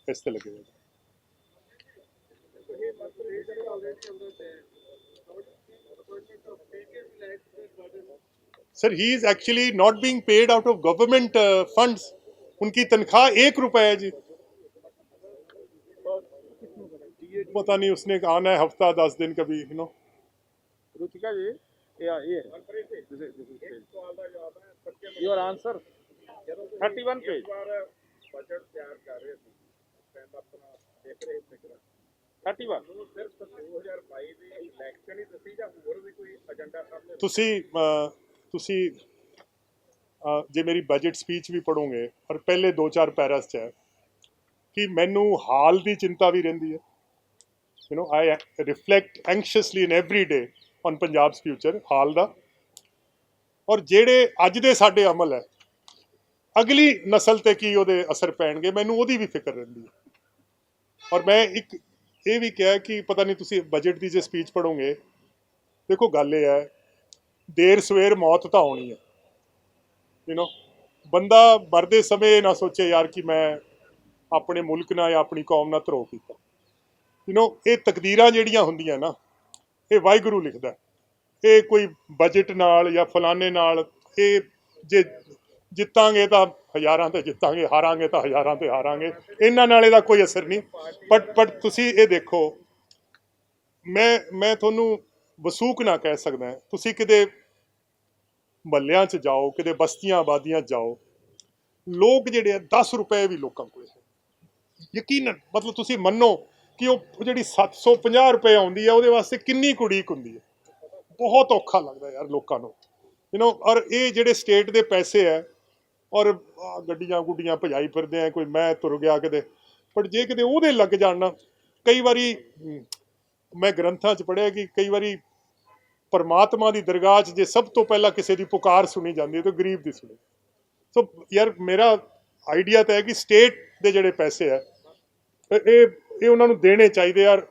ਇਸ ਤੇ ਲੱਗੇਗਾ। Sir he is actually not being paid out of government funds, उनकी तनख्वाह 1 रुपए है जी, पता नहीं उसने आना है हफ्ता 10 दिन कभी, यू नो। रुचिका जी ये योर आंसर 31 पेज, ਬਜਟ ਤਿਆਰ ਕਰ ਰਹੇ ਸੀ ਸੈਂਡ ਆਪਣਾ ਦੇਖ ਰਹੇ ਸੀ, 31 ਸਿਰਫ 2022 ਦੀ ਇਲੈਕਸ਼ਨ ਹੀ ਦੱਸੀ ਜਾਂ ਹੋਰ ਵੀ ਕੋਈ ਏਜੰਡਾ ਸਾਹਮਣੇ? ਤੁਸੀਂ ਜੇ ਮੇਰੀ ਬਜਟ ਸਪੀਚ ਵੀ ਪੜੋਗੇ ਔਰ ਪਹਿਲੇ 2-4 ਪੈਰਾਸ 'ਚ ਹੈ ਕਿ ਮੈਨੂੰ ਹਾਲ ਦੀ ਚਿੰਤਾ ਵੀ ਰਹਿੰਦੀ ਹੈ, you know I reflect anxiously in every day on Punjab's future, ਹਾਲ ਦਾ, ਔਰ ਜਿਹੜੇ ਅੱਜ ਦੇ ਸਾਡੇ ਅਮਲ ਹੈ ਅਗਲੀ ਨਸਲ ਤੇ ਕੀ ਉਹਦੇ ਅਸਰ ਪੈਣਗੇ ਮੈਨੂੰ ਉਹਦੀ ਵੀ ਫਿਕਰ ਰਹਿੰਦੀ ਹੈ। ਔਰ ਮੈਂ ਇੱਕ ਇਹ ਵੀ ਕਿਹਾ ਕਿ ਪਤਾ ਨਹੀਂ ਤੁਸੀਂ ਬਜਟ ਦੀ ਜੇ ਸਪੀਚ ਪੜੋਗੇ, ਦੇਖੋ ਗੱਲ ਇਹ ਹੈ ਦੇਰ ਸਵੇਰ ਮੌਤ ਤਾਂ ਆਉਣੀ ਹੈ, ਯੂ ਨੋ। ਬੰਦਾ ਮਰਦੇ ਸਮੇਂ ਨਾ ਸੋਚੇ ਯਾਰ ਕਿ ਮੈਂ ਆਪਣੇ ਮੁਲਕ ਨਾਲ ਜਾਂ ਆਪਣੀ ਕੌਮ ਨਾਲ ਧਰੋਹ ਕੀਤਾ, ਯੂ ਨੋ। ਇਹ ਤਕਦੀਰਾਂ ਜਿਹੜੀਆਂ ਹੁੰਦੀਆਂ ਨਾ ਇਹ ਵਾਹਿਗੁਰੂ ਲਿਖਦਾ, ਇਹ ਕੋਈ ਬਜਟ ਨਾਲ ਜਾਂ ਫਲਾਣੇ ਨਾਲ, ਇਹ ਜੇ ਜਿੱਤਾਂਗੇ ਤਾਂ ਹਜ਼ਾਰਾਂ ਤੇ ਜਿੱਤਾਂਗੇ, ਹਾਰਾਂਗੇ ਤਾਂ ਹਜ਼ਾਰਾਂ ਤੇ ਹਾਰਾਂਗੇ, ਇਹਨਾਂ ਨਾਲ ਇਹਦਾ ਕੋਈ ਅਸਰ ਨਹੀਂ। ਬਟ ਤੁਸੀਂ ਇਹ ਦੇਖੋ, ਮੈਂ ਤੁਹਾਨੂੰ ਵਸੂਕ ਨਾ ਕਹਿ ਸਕਦਾ, ਤੁਸੀਂ ਕਿਤੇ ਮਹੱਲਿਆਂ 'ਚ ਜਾਓ, ਕਿਤੇ ਬਸਤੀਆਂ ਆਬਾਦੀਆਂ 'ਚ ਜਾਓ, ਲੋਕ ਜਿਹੜੇ ਆ 10 ਰੁਪਏ ਵੀ ਲੋਕਾਂ ਕੋਲ ਯਕੀਨਨ, ਮਤਲਬ ਤੁਸੀਂ ਮੰਨੋ ਕਿ ਉਹ ਜਿਹੜੀ 750 ਰੁਪਏ ਆਉਂਦੀ ਹੈ ਉਹਦੇ ਵਾਸਤੇ ਕਿੰਨੀ ਕੁੜੀਕ ਹੁੰਦੀ ਹੈ, ਬਹੁਤ ਔਖਾ ਲੱਗਦਾ ਯਾਰ ਲੋਕਾਂ ਨੂੰ, ਯੂ ਨੋ। ਔਰ ਇਹ ਜਿਹੜੇ ਸਟੇਟ ਦੇ ਪੈਸੇ ਹੈ, ਔਰ ਗੱਡੀਆਂ ਗੁੱਡੀਆਂ ਭਜਾਈ ਫਿਰਦੇ ਆ, ਕੋਈ ਮੈਂ ਤੁਰ ਗਿਆ ਕਿਤੇ, ਪਰ ਜੇ ਕਿਤੇ ਉਹਦੇ ਲੱਗ ਜਾਣ ਨਾ, ਕਈ ਵਾਰੀ ਮੈਂ ਗ੍ਰੰਥਾਂ 'ਚ ਪੜ੍ਹਿਆ ਕਿ ਕਈ ਵਾਰੀ ਪਰਮਾਤਮਾ ਦੀ ਦਰਗਾਹ 'ਚ ਜੇ ਸਭ ਤੋਂ ਪਹਿਲਾਂ ਕਿਸੇ ਦੀ ਪੁਕਾਰ ਸੁਣੀ ਜਾਂਦੀ ਹੈ ਤਾਂ ਗਰੀਬ ਦੀ ਸੁਣੀ। ਸੋ ਯਾਰ ਮੇਰਾ ਆਈਡੀਆ ਤਾਂ ਹੈ ਕਿ ਸਟੇਟ ਦੇ ਜਿਹੜੇ ਪੈਸੇ ਹੈ ਇਹ ਉਹਨਾਂ ਨੂੰ ਦੇਣੇ ਚਾਹੀਦੇ ਯਾਰ।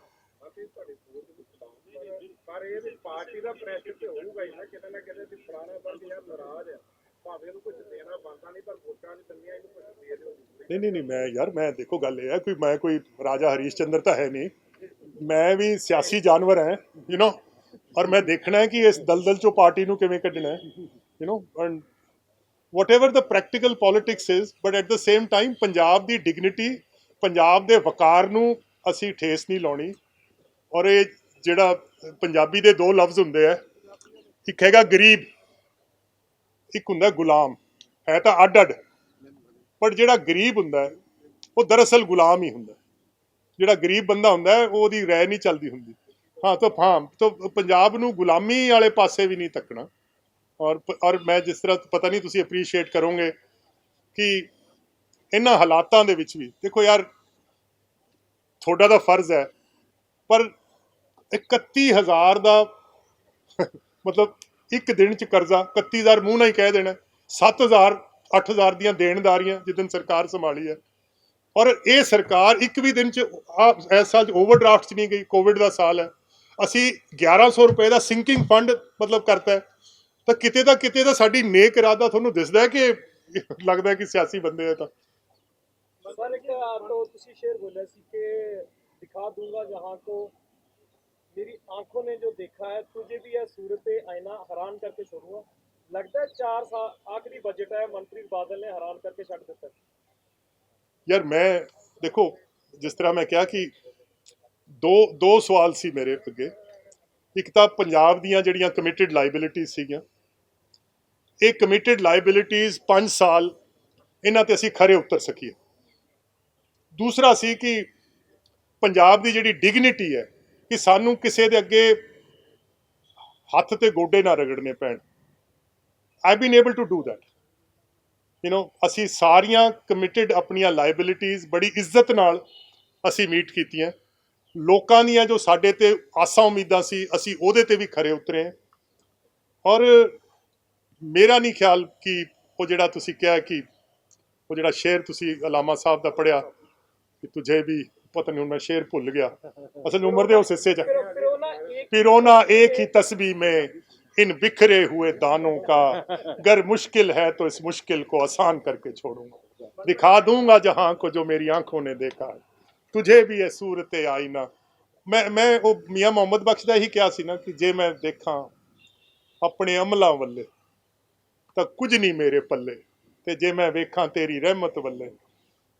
ਪਰ ਇਹ ਵੀ ਪਾਰਟੀ ਦਾ ਪ੍ਰੈਸ਼ਰ ਤੇ ਹੋਊਗਾ ਹੀ ਨਾ, ਕਿਤੇ ਨਾ ਕਿਤੇ ਵੀ ਫਲਾਣਾ ਵਰਗ ਯਾਰ ਨਾਰਾਜ਼ ਹੈ, ਭਾਵੇਂ ਉਹਨੂੰ ਕੁਝ ਦੇਣਾ ਬਣਦਾ ਨਹੀਂ, ਪਰ ਵੋਟਾਂ ਨਹੀਂ ਦਿੰਦੀਆਂ, ਇਹਨੂੰ ਕੁਝ ਦੇ ਦਿਓ। ਨਹੀਂ ਮੈਂ ਦੇਖੋ ਗੱਲ ਇਹ ਹੈ, ਮੈਂ ਕੋਈ ਰਾਜਾ ਹਰੀਸ਼ ਚੰਦਰ ਤਾਂ ਹੈ ਨਹੀਂ, ਮੈਂ ਵੀ ਸਿਆਸੀ ਜਾਨਵਰ ਹੈ, ਯੂ ਨੋ। ਔਰ ਮੈਂ ਦੇਖਣਾ ਹੈ ਕਿ ਇਸ ਦਲਦਲ 'ਚੋਂ ਪਾਰਟੀ ਨੂੰ ਕਿਵੇਂ ਕੱਢਣਾ ਹੈ, you no. And whatever the practical politics is, but at the same time Punjab the dignity, Punjab ਦੇ ਵਕਾਰ ਨੂੰ ਅਸੀਂ ਠੇਸ ਨਹੀਂ ਲਾਉਣੀ। ਔਰ ਇਹ ਜਿਹੜਾ ਪੰਜਾਬੀ ਦੇ 2 ਲਫ਼ਜ਼ ਹੁੰਦੇ ਆ, ਇੱਕ ਹੈਗਾ ਗਰੀਬ, ਇੱਕ ਹੁੰਦਾ ਗੁਲਾਮ, ਹੈ ਤਾਂ ਅੱਡ ਅੱਡ, ਪਰ ਜਿਹੜਾ ਗਰੀਬ ਹੁੰਦਾ ਉਹ ਦਰਅਸਲ ਗੁਲਾਮ ਹੀ ਹੁੰਦਾ। ਜਿਹੜਾ ਗਰੀਬ ਬੰਦਾ ਹੁੰਦਾ ਉਹਦੀ ਰਾਏ ਨਹੀਂ ਚੱਲਦੀ ਹੁੰਦੀ। ਤਾਂ ਪੰਜਾਬ ਨੂੰ ਗੁਲਾਮੀ ਵਾਲੇ ਪਾਸੇ ਵੀ ਨਹੀਂ ਤੱਕਣਾ। ਔਰ ਮੈਂ ਜਿਸ ਤਰ੍ਹਾਂ, ਪਤਾ ਨਹੀਂ ਤੁਸੀਂ ਅਪਰੀਸ਼ੀਏਟ ਕਰੋਗੇ ਕਿ ਇਹਨਾਂ ਹਾਲਾਤਾਂ ਦੇ ਵਿੱਚ ਵੀ ਦੇਖੋ ਯਾਰ, ਤੁਹਾਡਾ ਤਾਂ ਫਰਜ਼ ਹੈ, ਪਰ 31,000 ਦਾ ਮਤਲਬ ਇੱਕ ਦਿਨ 'ਚ ਕਰਜ਼ਾ 31,000 ਮੂੰਹ ਨਾਲ ਹੀ ਕਹਿ ਦੇਣਾ, 7,000 8,000 ਦੀਆਂ ਦੇਣਦਾਰੀਆਂ ਜਿੱਦਣ ਸਰਕਾਰ ਸੰਭਾਲੀ ਹੈ। ਔਰ ਇਹ ਸਰਕਾਰ ਇੱਕ ਵੀ ਦਿਨ 'ਚ ਇਸ ਸਾਲ 'ਚ ਓਵਰਡਰਾਫਟ 'ਚ ਨਹੀਂ ਗਈ, ਕੋਵਿਡ ਦਾ ਸਾਲ ਹੈ, ਅਸੀਂ 1100 ਰੁਪਏ ਦਾ ਸਿੰਕਿੰਗ ਫੰਡ ਮਤਲਬ ਕਰਤਾ ਹੈ। ਤਾਂ ਕਿਤੇ ਤਾਂ ਸਾਡੀ ਨੇਕ ਇਰਾਦਾ ਤੁਹਾਨੂੰ ਦਿਸਦਾ ਹੈ ਕਿ ਲੱਗਦਾ ਹੈ ਕਿ ਸਿਆਸੀ ਬੰਦੇ ਹੈ। ਤਾਂ सर एक तो तुसी शेर बोले सी कि दिखा दूंगा जहां को मेरी आंखों ने जो देखा है, तुझे भी यह सूरत आईना हैरान करके छोड़ूंगा। लगता है 4 साल आखिरी बजट है, मनप्रीत बादल ने हैरान करके छੱਡ ਦਿੱਤਾ। ਯਾਰ मैं देखो जिस तरह मैं कहा कि दो सवाल सी मेरे अगे। एक तो पंजाब ਦੀਆਂ ਜਿਹੜੀਆਂ ਕਮਿਟਡ ਲਾਇਬਿਲਿਟੀਜ਼ ਸੀਗੀਆਂ, ਇਹ ਕਮਿਟਡ ਲਾਇਬਿਲਿਟੀਜ਼ 5 ਸਾਲ ਇਹਨਾਂ ਤੇ ਅਸੀਂ ਖਰੇ ਉਤਰ ਸਕੀਏ। ਦੂਸਰਾ ਸੀ ਕਿ ਪੰਜਾਬ ਦੀ ਜਿਹੜੀ ਡਿਗਨਿਟੀ ਹੈ ਕਿ ਸਾਨੂੰ ਕਿਸੇ ਦੇ ਅੱਗੇ ਹੱਥ ਤੇ ਗੋਡੇ ਨਾ ਰਗੜਨੇ ਪੈਣ। I been able to do that. ਅਸੀਂ ਸਾਰੀਆਂ ਕਮਿਟਡ ਆਪਣੀਆਂ ਲਾਇਬਿਲਿਟੀਜ਼ ਬੜੀ ਇੱਜ਼ਤ ਨਾਲ ਅਸੀਂ ਮੀਟ ਕੀਤੀਆਂ। ਲੋਕਾਂ ਦੀਆਂ ਜੋ ਸਾਡੇ ਤੇ ਆਸਾਂ ਉਮੀਦਾਂ ਸੀ, ਅਸੀਂ ਉਹਦੇ ਤੇ ਵੀ ਖਰੇ ਉਤਰੇ। ਔਰ ਮੇਰਾ ਨਹੀਂ ਖਿਆਲ ਕਿ ਉਹ ਜਿਹੜਾ ਤੁਸੀਂ ਕਿਹਾ ਕਿ ਉਹ ਜਿਹੜਾ ਸ਼ੇਰ ਤੁਸੀਂ ਅਲਾਮਾ ਸਾਹਿਬ ਦਾ ਪੜ੍ਹਿਆ कि तुझे भी पता नहीं, मैं शेर भुल गया असल उम्र दे उस हिस्से च। पिरोना एक ही तस्बीह में इन बिखरे हुए दानों का, गर मुश्किल है तो इस मुश्किल को आसान करके छोड़ूंगा, दिखा दूंगा जहां को जो मेरी आंखों ने देखा है, तुझे भी ये सूरत आई ना। मैं वो मियाँ मोहम्मद बख्श दा ही कहा सी ना कि जे मैं देखा अपने अमलों वल्ले तो कुछ नहीं मेरे पल्ले, ते जे मैं वेखा तेरी रहमत वल्ले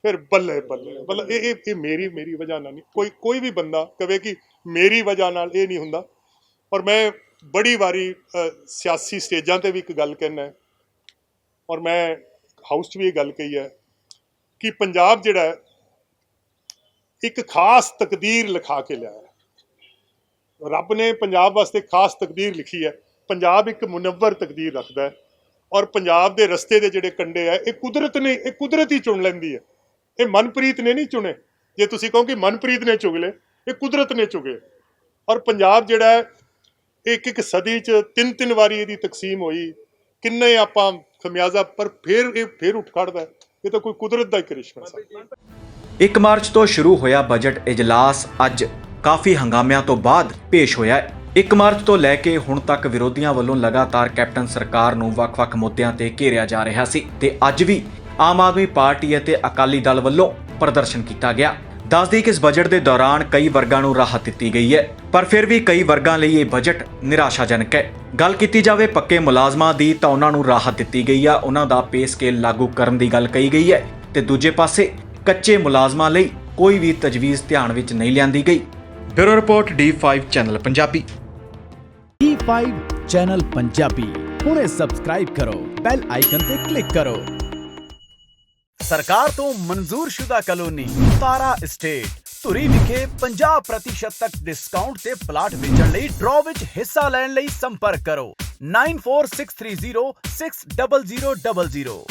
फिर बल्ले बल्ले। मतलब ये मेरी वजह नाल नहीं, कोई भी बंदा कहे कि मेरी वजह नाल ये नहीं हुंदा। और मैं बड़ी वारी सियासी स्टेजां ते भी एक गल कहना है, और मैं हाउस च भी ये गल कही है कि पंजाब जिहड़ा है एक खास तकदीर लिखा के लिया है। रब ने पंजाब वास्ते खास तकदीर लिखी है। पंजाब एक मुनव्वर तकदीर रखता है, और पंजाब के रस्ते के जिहड़े कंडे है ये कुदरत ने, ये कुदरत ही चुन लैंदी है। ये मनप्रीत ने नहीं चुने। जे तुसी कहो कि मनप्रीत ने चुग ले, ये कुदरत ने चुगे। और पंजाब जिहड़ा है एक सदी च 3 वारी इहदी तकसीम होई, किन्ने आपां खमियाजा, पर फिर उठ खड़दा है। ये तो कोई कुदरत दा ही करिश्मा सा। 1 ਮਾਰਚ ਤੋਂ ਸ਼ੁਰੂ ਹੋਇਆ ਬਜਟ ਇਜਲਾਸ ਅੱਜ ਕਾਫੀ ਹੰਗਾਮਿਆਂ ਤੋਂ ਬਾਅਦ ਪੇਸ਼ ਹੋਇਆ ਹੈ। 1 ਮਾਰਚ ਤੋਂ ਲੈ ਕੇ ਹੁਣ ਤੱਕ ਵਿਰੋਧੀਆਂ ਵੱਲੋਂ ਲਗਾਤਾਰ ਕੈਪਟਨ ਸਰਕਾਰ ਨੂੰ ਵੱਖ-ਵੱਖ ਮੁੱਦਿਆਂ ਤੇ ਘੇਰਿਆ ਜਾ ਰਿਹਾ ਸੀ ਤੇ ਅੱਜ ਵੀ ਆਮ ਆਦਮੀ ਪਾਰਟੀ ਅਤੇ ਅਕਾਲੀ ਦਲ ਵੱਲੋਂ ਪ੍ਰਦਰਸ਼ਨ ਕੀਤਾ ਗਿਆ। ਦੱਸ ਦਈਏ ਕਿ ਇਸ ਬਜਟ ਦੇ ਦੌਰਾਨ ਕਈ ਵਰਗਾਂ ਨੂੰ ਰਾਹਤ ਦਿੱਤੀ ਗਈ ਹੈ, ਪਰ ਫਿਰ ਵੀ ਕਈ ਵਰਗਾਂ ਲਈ ਇਹ ਬਜਟ ਨਿਰਾਸ਼ਾਜਨਕ ਹੈ। ਗੱਲ ਕੀਤੀ ਜਾਵੇ ਪੱਕੇ ਮੁਲਾਜ਼ਮਾਂ ਦੀ ਤਾਂ ਉਹਨਾਂ ਨੂੰ ਰਾਹਤ ਦਿੱਤੀ ਗਈ ਆ, ਉਹਨਾਂ ਦਾ ਪੇ ਸਕੇਲ ਲਾਗੂ ਕਰਨ ਦੀ ਗੱਲ ਕਹੀ ਗਈ ਹੈ ਤੇ ਦੂਜੇ ਪਾਸੇ ਕੱਚੇ ਮੁਲਾਜ਼ਮਾਂ ਲਈ ਕੋਈ ਵੀ ਤਜਵੀਜ਼ ਧਿਆਨ ਵਿੱਚ ਨਹੀਂ ਲਿਆਂਦੀ ਗਈ। Bureau report D5 channel Punjabi. D5 channel Punjabi ਹੁਣੇ ਸਬਸਕ੍ਰਾਈਬ ਕਰੋ, ਬੈਲ ਆਈਕਨ ਤੇ ਕਲਿੱਕ ਕਰੋ। ਸਰਕਾਰ ਤੋਂ ਮਨਜ਼ੂਰਸ਼ੁਦਾ ਕਲੋਨੀ ਤਾਰਾ estate ਧੁਰੀ ਵਿਖੇ 50% ਤੱਕ ਡਿਸਕਾਊਂਟ ਤੇ ਪਲਾਟ ਵੇਚਣ ਲਈ ਡਰਾਅ ਵਿੱਚ ਹਿੱਸਾ ਲੈਣ ਲਈ ਸੰਪਰਕ ਕਰੋ 9463060000।